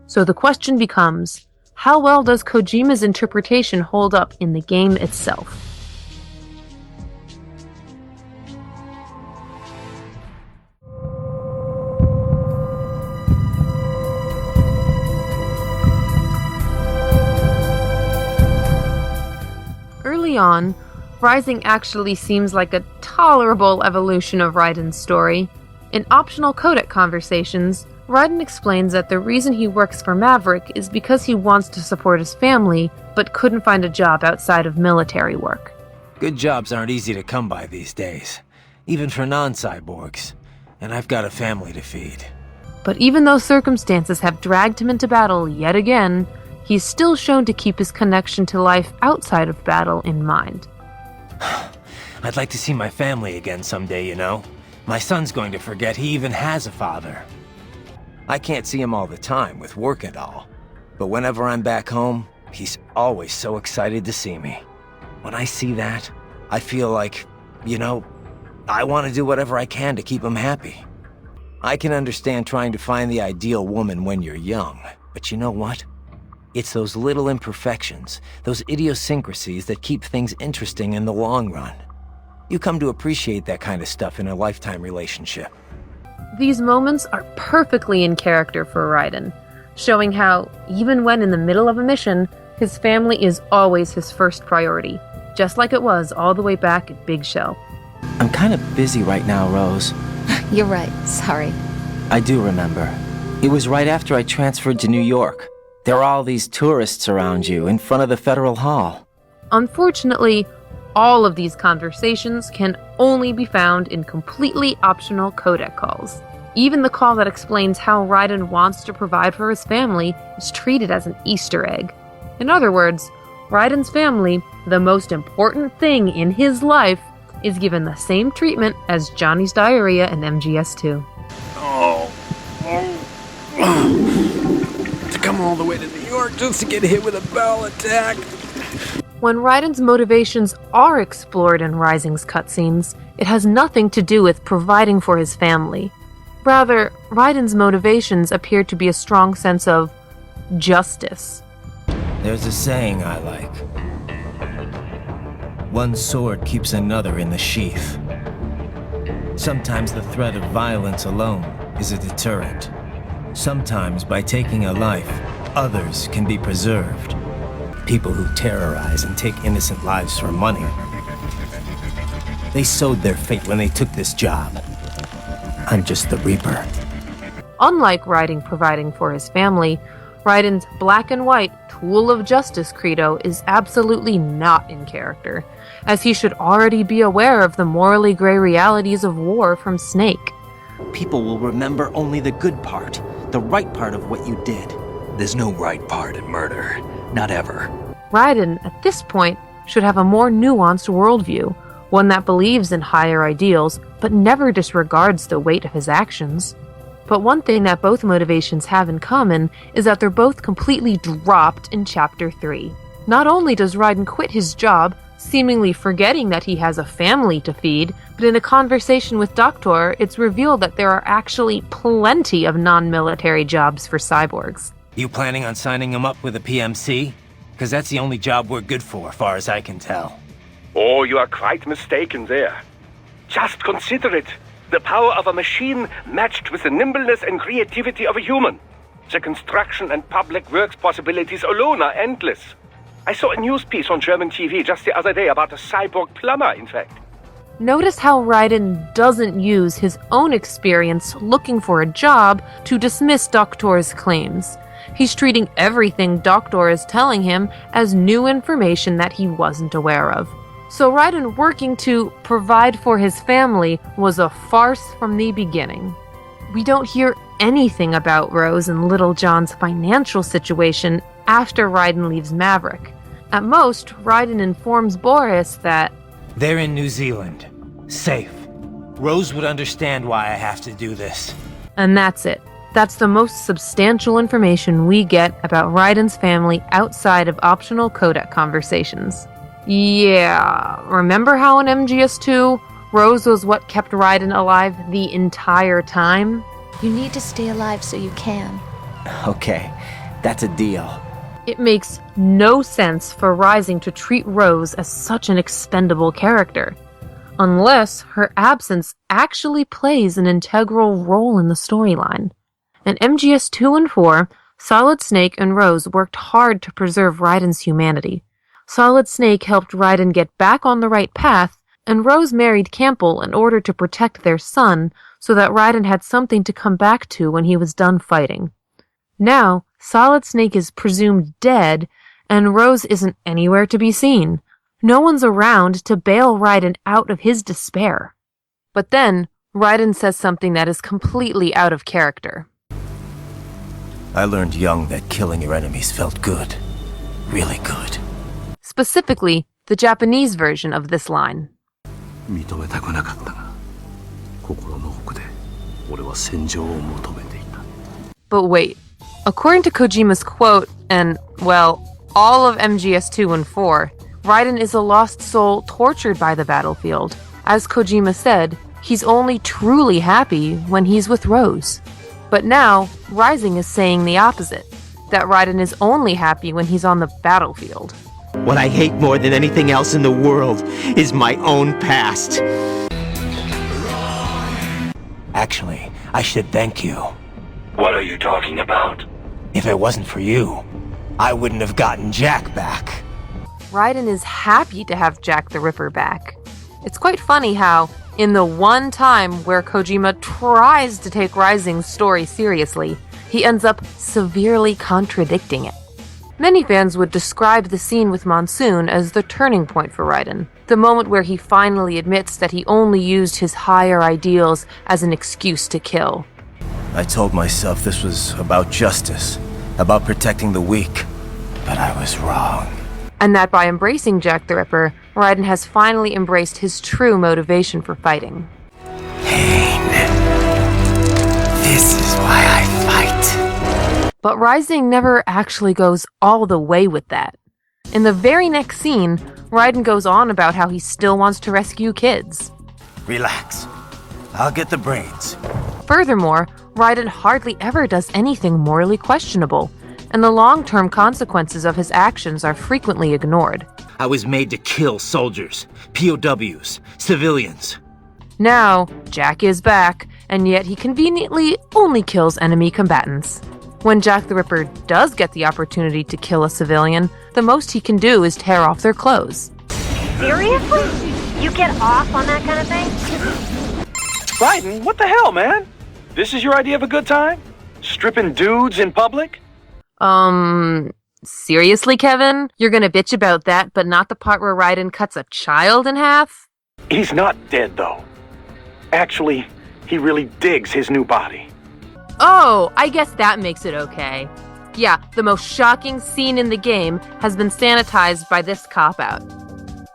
So the question becomes, how well does Kojima's interpretation hold up in the game itself? Early on, Rising actually seems like a tolerable evolution of Raiden's story. In optional codec conversations, Raiden explains that the reason he works for Maverick is because he wants to support his family, but couldn't find a job outside of military work. Good jobs aren't easy to come by these days, even for non-cyborgs, and I've got a family to feed. But even though circumstances have dragged him into battle yet again, he's still shown to keep his connection to life outside of battle in mind. I'd like to see my family again someday, you know. My son's going to forget he even has a father. I can't see him all the time with work and all, but whenever I'm back home, he's always so excited to see me. When I see that, I feel like, you know, I want to do whatever I can to keep him happy. I can understand trying to find the ideal woman when you're young, but you know what? It's those little imperfections, those idiosyncrasies that keep things interesting in the long run. You come to appreciate that kind of stuff in a lifetime relationship. These moments are perfectly in character for Raiden, showing how, even when in the middle of a mission, his family is always his first priority, just like it was all the way back at Big Shell. I'm kind of busy right now, Rose. You're right, sorry. I do remember. It was right after I transferred to New York. There are all these tourists around you in front of the Federal Hall. Unfortunately, all of these conversations can only be found in completely optional codec calls. Even the call that explains how Raiden wants to provide for his family is treated as an Easter egg. In other words, Raiden's family, the most important thing in his life, is given the same treatment as Johnny's diarrhea in MGS2. To come all the way to New York just to get hit with a bowel attack. When Raiden's motivations are explored in Rising's cutscenes, it has nothing to do with providing for his family. Rather, Raiden's motivations appear to be a strong sense of justice. There's a saying I like. One sword keeps another in the sheath. Sometimes the threat of violence alone is a deterrent. Sometimes by taking a life, others can be preserved. People who terrorize and take innocent lives for money. They sowed their fate when they took this job. I'm just the Reaper. Unlike Raiden providing for his family, Raiden's black and white tool of justice credo is absolutely not in character, as he should already be aware of the morally gray realities of war from Snake. People will remember only the good part, the right part of what you did. There's no right part in murder. Not ever. Raiden, at this point, should have a more nuanced worldview, one that believes in higher ideals, but never disregards the weight of his actions. But one thing that both motivations have in common is that they're both completely dropped in Chapter 3. Not only does Raiden quit his job, seemingly forgetting that he has a family to feed, but in a conversation with Doctor, it's revealed that there are actually plenty of non-military jobs for cyborgs. You planning on signing him up with a PMC? Because that's the only job we're good for, far as I can tell. Oh, you are quite mistaken there. Just consider it. The power of a machine matched with the nimbleness and creativity of a human. The construction and public works possibilities alone are endless. I saw a news piece on German TV just the other day about a cyborg plumber, in fact. Notice how Raiden doesn't use his own experience looking for a job to dismiss Doctor's claims. He's treating everything Doctor is telling him as new information that he wasn't aware of. So Raiden working to provide for his family was a farce from the beginning. We don't hear anything about Rose and Little John's financial situation after Raiden leaves Maverick. At most, Raiden informs Boris that they're in New Zealand. Safe. Rose would understand why I have to do this. And that's it. That's the most substantial information we get about Raiden's family outside of optional codec conversations. Yeah, remember how in MGS2, Rose was what kept Raiden alive the entire time? You need to stay alive so you can. Okay, that's a deal. It makes no sense for Rising to treat Rose as such an expendable character, unless her absence actually plays an integral role in the storyline. In MGS 2 and 4, Solid Snake and Rose worked hard to preserve Raiden's humanity. Solid Snake helped Raiden get back on the right path, and Rose married Campbell in order to protect their son so that Raiden had something to come back to when he was done fighting. Now, Solid Snake is presumed dead, and Rose isn't anywhere to be seen. No one's around to bail Raiden out of his despair. But then, Raiden says something that is completely out of character. I learned young that killing your enemies felt good. Really good. Specifically, the Japanese version of this line. But wait, according to Kojima's quote, and, well, all of MGS 2 and 4, Raiden is a lost soul tortured by the battlefield. As Kojima said, he's only truly happy when he's with Rose. But now, Rising is saying the opposite, that Raiden is only happy when he's on the battlefield. What I hate more than anything else in the world is my own past. Actually, I should thank you. What are you talking about? If it wasn't for you, I wouldn't have gotten Jack back. Raiden is happy to have Jack the Ripper back. It's quite funny how, in the one time where Kojima tries to take Rising's story seriously, he ends up severely contradicting it. Many fans would describe the scene with Monsoon as the turning point for Raiden, the moment where he finally admits that he only used his higher ideals as an excuse to kill. I told myself this was about justice, about protecting the weak, but I was wrong. And that by embracing Jack the Ripper, Raiden has finally embraced his true motivation for fighting. Pain. This is why I fight. But Rising never actually goes all the way with that. In the very next scene, Raiden goes on about how he still wants to rescue kids. Relax. I'll get the brains. Furthermore, Raiden hardly ever does anything morally questionable, and the long-term consequences of his actions are frequently ignored. I was made to kill soldiers, POWs, civilians. Now, Jack is back, and yet he conveniently only kills enemy combatants. When Jack the Ripper does get the opportunity to kill a civilian, the most he can do is tear off their clothes. Seriously? You get off on that kind of thing? Raiden, what the hell, man? This is your idea of a good time? Stripping dudes in public? Seriously, Kevin? You're gonna bitch about that, but not the part where Raiden cuts a child in half? He's not dead, though. Actually, he really digs his new body. Oh, I guess that makes it okay. Yeah, the most shocking scene in the game has been sanitized by this cop-out.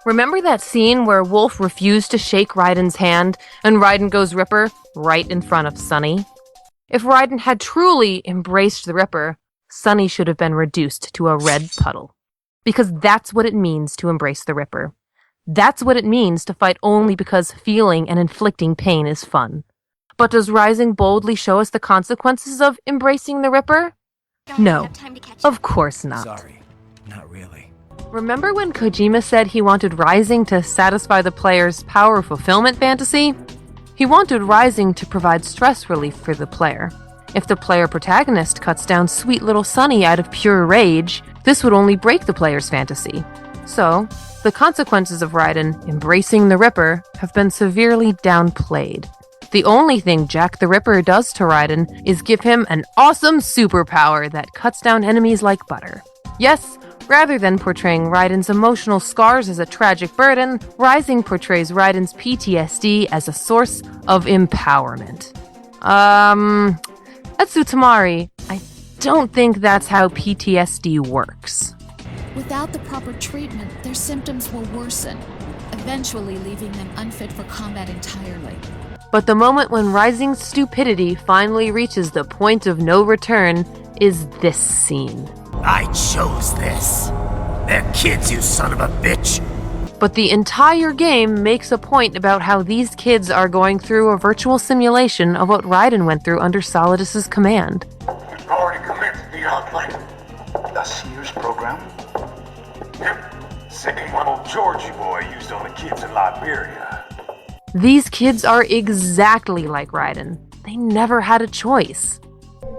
Remember that scene where Wolf refused to shake Raiden's hand, and Raiden goes Ripper right in front of Sonny? If Raiden had truly embraced the Ripper, Sonny should have been reduced to a red puddle. Because that's what it means to embrace the Ripper. That's what it means to fight only because feeling and inflicting pain is fun. But does Rising boldly show us the consequences of embracing the Ripper? No, of course not. Sorry, not really. Remember when Kojima said he wanted Rising to satisfy the player's power fulfillment fantasy? He wanted Rising to provide stress relief for the player. If the player protagonist cuts down sweet little Sunny out of pure rage, this would only break the player's fantasy. So, the consequences of Raiden embracing the Ripper have been severely downplayed. The only thing Jack the Ripper does to Raiden is give him an awesome superpower that cuts down enemies like butter. Yes, rather than portraying Raiden's emotional scars as a tragic burden, Rising portrays Raiden's PTSD as a source of empowerment. Atsutamari, I don't think that's how PTSD works. Without the proper treatment, their symptoms will worsen, eventually leaving them unfit for combat entirely. But the moment when Rising's stupidity finally reaches the point of no return is this scene. I chose this. They're kids, you son of a bitch. But the entire game makes a point about how these kids are going through a virtual simulation of what Raiden went through under Solidus's command. We've already commenced the outbreak. The Sears program? Yep. Same one old Georgie boy used on the kids in Liberia. These kids are exactly like Raiden. They never had a choice.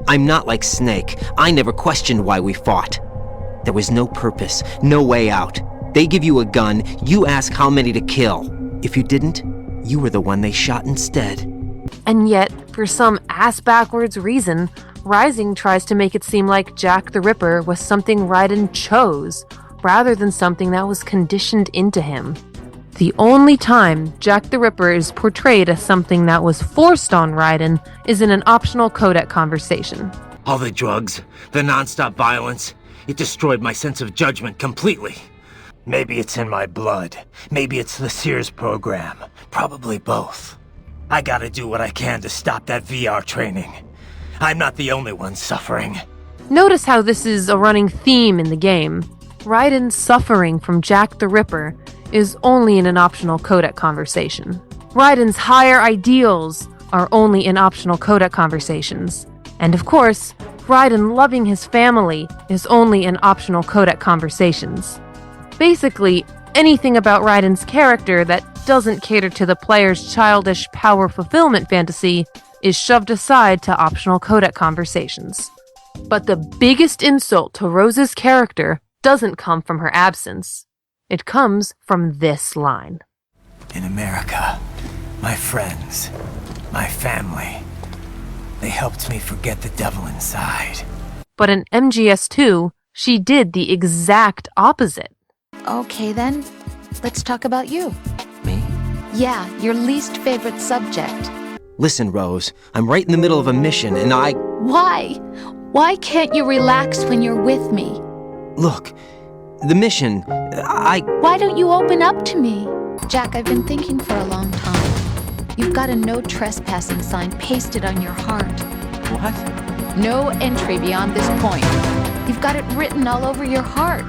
I'm not like Snake. I never questioned why we fought. There was no purpose, no way out. They give you a gun, you ask how many to kill. If you didn't, you were the one they shot instead. And yet, for some ass-backwards reason, Rising tries to make it seem like Jack the Ripper was something Raiden chose, rather than something that was conditioned into him. The only time Jack the Ripper is portrayed as something that was forced on Raiden is in an optional codec conversation. All the drugs, the non-stop violence, it destroyed my sense of judgment completely. Maybe it's in my blood. Maybe it's the Sears program. Probably both. I gotta do what I can to stop that VR training. I'm not the only one suffering. Notice how this is a running theme in the game. Raiden's suffering from Jack the Ripper is only in an optional codec conversation. Raiden's higher ideals are only in optional codec conversations. And of course, Raiden loving his family is only in optional codec conversations. Basically, anything about Raiden's character that doesn't cater to the player's childish power fulfillment fantasy is shoved aside to optional codec conversations. But the biggest insult to Rose's character doesn't come from her absence. It comes from this line. In America, my friends, my family, they helped me forget the devil inside. But in MGS 2, she did the exact opposite. Okay then, let's talk about you. Me? Yeah, your least favorite subject. Listen, Rose, I'm right in the middle of a mission and Why? Why can't you relax when you're with me? Look, the mission, Why don't you open up to me? Jack, I've been thinking for a long time. You've got a no trespassing sign pasted on your heart. What? No entry beyond this point. You've got it written all over your heart.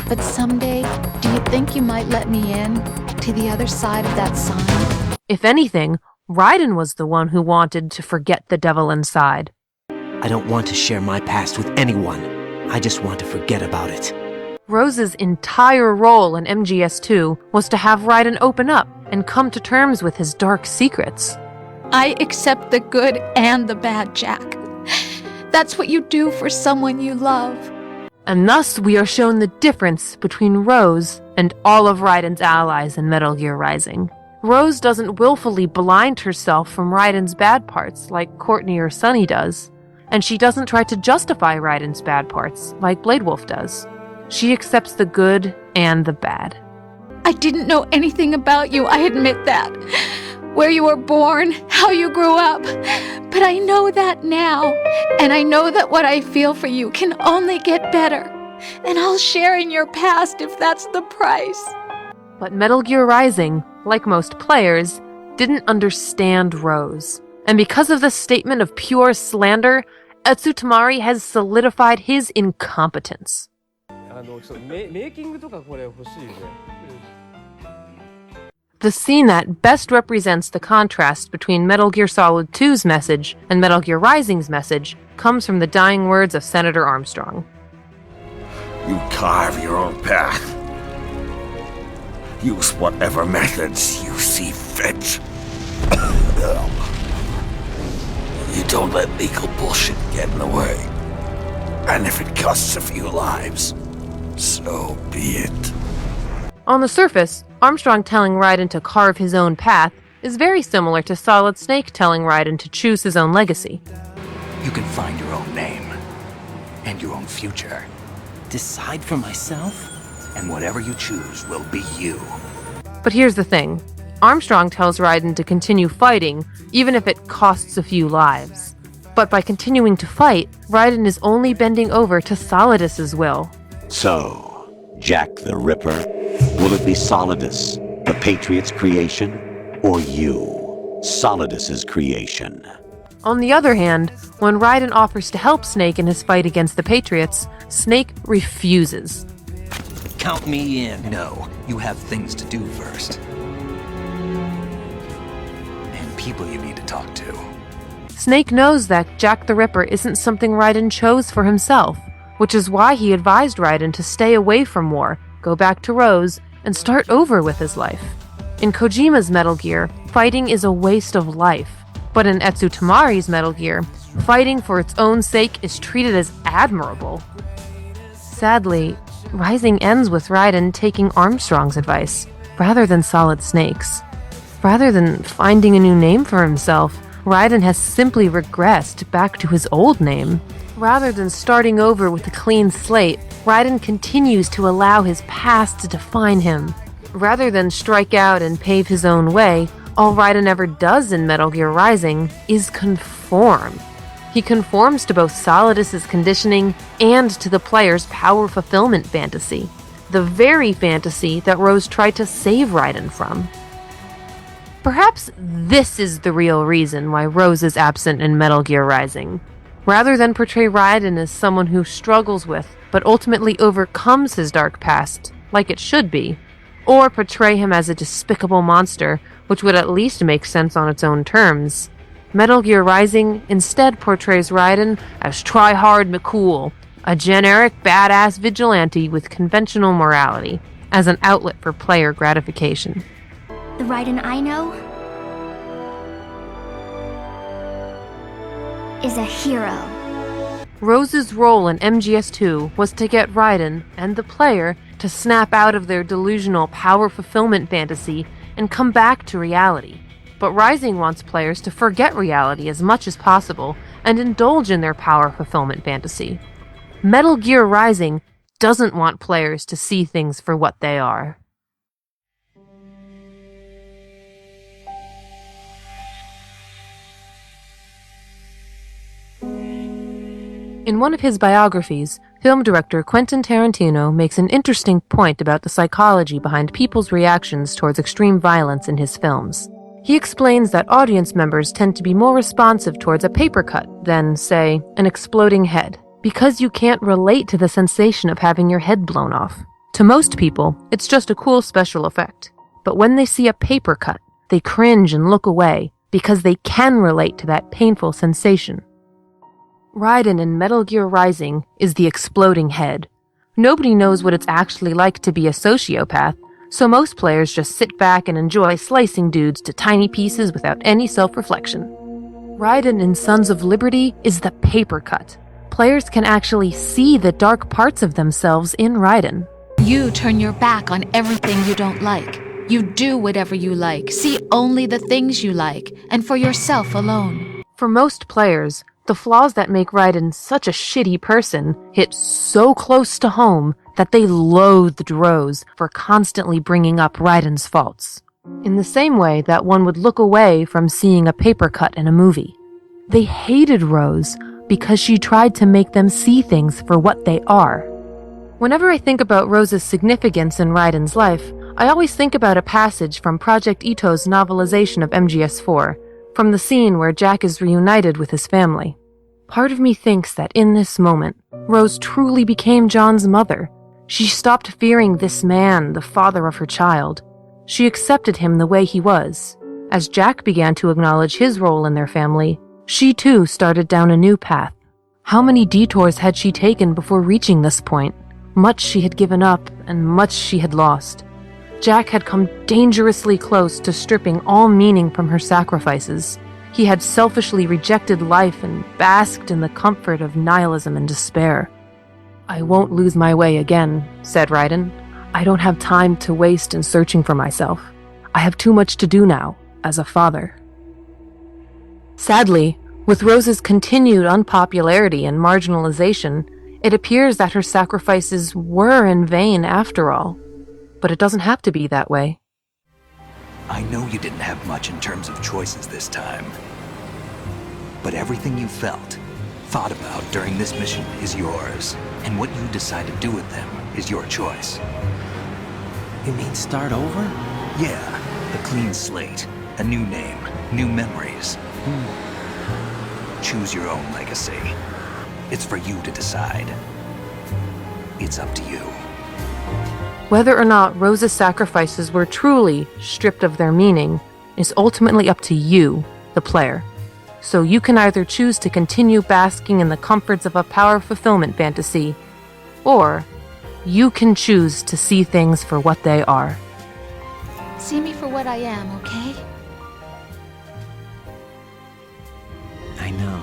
But someday, do you think you might let me in to the other side of that sign? If anything, Raiden was the one who wanted to forget the devil inside. I don't want to share my past with anyone. I just want to forget about it. Rose's entire role in MGS2 was to have Raiden open up and come to terms with his dark secrets. I accept the good and the bad, Jack. That's what you do for someone you love. And thus we are shown the difference between Rose and all of Raiden's allies in Metal Gear Rising. Rose doesn't willfully blind herself from Raiden's bad parts like Courtney or Sunny does, and she doesn't try to justify Raiden's bad parts like Blade Wolf does. She accepts the good and the bad. I didn't know anything about you, I admit that. Where you were born, how you grew up. But I know that now. And I know that what I feel for you can only get better. And I'll share in your past if that's the price. But Metal Gear Rising, like most players, didn't understand Rose. And because of this statement of pure slander, Atsutamari has solidified his incompetence. The scene that best represents the contrast between Metal Gear Solid 2's message and Metal Gear Rising's message comes from the dying words of Senator Armstrong. You carve your own path. Use whatever methods you see fit. You don't let legal bullshit get in the way. And if it costs a few lives, so be it. On the surface, Armstrong telling Raiden to carve his own path is very similar to Solid Snake telling Raiden to choose his own legacy. You can find your own name and your own future. Decide for myself? And whatever you choose will be you. But here's the thing. Armstrong tells Raiden to continue fighting, even if it costs a few lives. But by continuing to fight, Raiden is only bending over to Solidus's will. So, Jack the Ripper, will it be Solidus, the Patriots' creation, or you, Solidus's creation? On the other hand, when Raiden offers to help Snake in his fight against the Patriots, Snake refuses. Count me in. No, you have things to do first. And people you need to talk to. Snake knows that Jack the Ripper isn't something Raiden chose for himself, which is why he advised Raiden to stay away from war, go back to Rose, and start over with his life. In Kojima's Metal Gear, fighting is a waste of life. But in Etsu Tamari's Metal Gear, fighting for its own sake is treated as admirable. Sadly, Rising ends with Raiden taking Armstrong's advice, rather than Solid Snake's. Rather than finding a new name for himself, Raiden has simply regressed back to his old name. Rather than starting over with a clean slate, Raiden continues to allow his past to define him. Rather than strike out and pave his own way, all Raiden ever does in Metal Gear Rising is conform. He conforms to both Solidus's conditioning and to the player's power fulfillment fantasy, the very fantasy that Rose tried to save Raiden from. Perhaps this is the real reason why Rose is absent in Metal Gear Rising. Rather than portray Raiden as someone who struggles with, but ultimately overcomes his dark past, like it should be, or portray him as a despicable monster, which would at least make sense on its own terms, Metal Gear Rising instead portrays Raiden as try-hard McCool, a generic badass vigilante with conventional morality, as an outlet for player gratification. The Raiden I know is a hero. Rose's role in MGS2 was to get Raiden and the player to snap out of their delusional power fulfillment fantasy and come back to reality. But Rising wants players to forget reality as much as possible and indulge in their power fulfillment fantasy. Metal Gear Rising doesn't want players to see things for what they are. In one of his biographies, film director Quentin Tarantino makes an interesting point about the psychology behind people's reactions towards extreme violence in his films. He explains that audience members tend to be more responsive towards a paper cut than, say, an exploding head, because you can't relate to the sensation of having your head blown off. To most people, it's just a cool special effect. But when they see a paper cut, they cringe and look away, because they can relate to that painful sensation. Raiden in Metal Gear Rising is the exploding head. Nobody knows what it's actually like to be a sociopath, so most players just sit back and enjoy slicing dudes to tiny pieces without any self-reflection. Raiden in Sons of Liberty is the paper cut. Players can actually see the dark parts of themselves in Raiden. You turn your back on everything you don't like. You do whatever you like, see only the things you like, and for yourself alone. For most players, the flaws that make Raiden such a shitty person hit so close to home that they loathed Rose for constantly bringing up Raiden's faults. In the same way that one would look away from seeing a paper cut in a movie. They hated Rose because she tried to make them see things for what they are. Whenever I think about Rose's significance in Raiden's life, I always think about a passage from Project Ito's novelization of MGS4, from the scene where Jack is reunited with his family. Part of me thinks that in this moment, Rose truly became John's mother. She stopped fearing this man, the father of her child. She accepted him the way he was. As Jack began to acknowledge his role in their family, she too started down a new path. How many detours had she taken before reaching this point? Much she had given up, and much she had lost. Jack had come dangerously close to stripping all meaning from her sacrifices. He had selfishly rejected life and basked in the comfort of nihilism and despair. "I won't lose my way again," said Raiden. "I don't have time to waste in searching for myself. I have too much to do now, as a father." Sadly, with Rose's continued unpopularity and marginalization, it appears that her sacrifices were in vain after all. But it doesn't have to be that way. I know you didn't have much in terms of choices this time. But everything you felt, thought about during this mission is yours. And what you decide to do with them is your choice. You mean start over? Yeah, a clean slate, a new name, new memories. Choose your own legacy. It's for you to decide. It's up to you. Whether or not Rose's sacrifices were truly stripped of their meaning is ultimately up to you, the player. So you can either choose to continue basking in the comforts of a power fulfillment fantasy, or you can choose to see things for what they are. See me for what I am, okay? I know.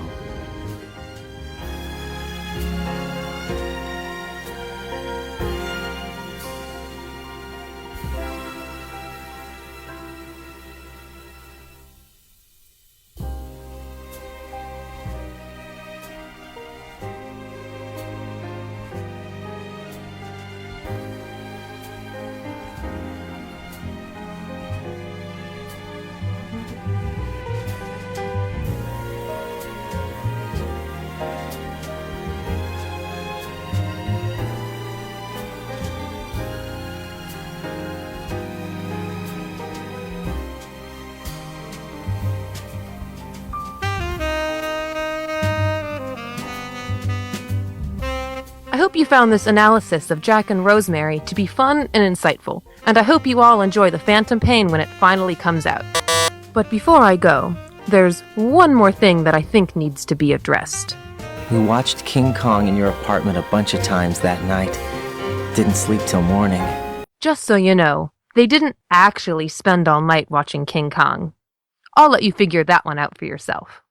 I hope you found this analysis of Jack and Rosemary to be fun and insightful, and I hope you all enjoy the Phantom Pain when it finally comes out. But before I go, there's one more thing that I think needs to be addressed. We watched King Kong in your apartment a bunch of times that night. Didn't sleep till morning. Just so you know, they didn't actually spend all night watching King Kong. I'll let you figure that one out for yourself.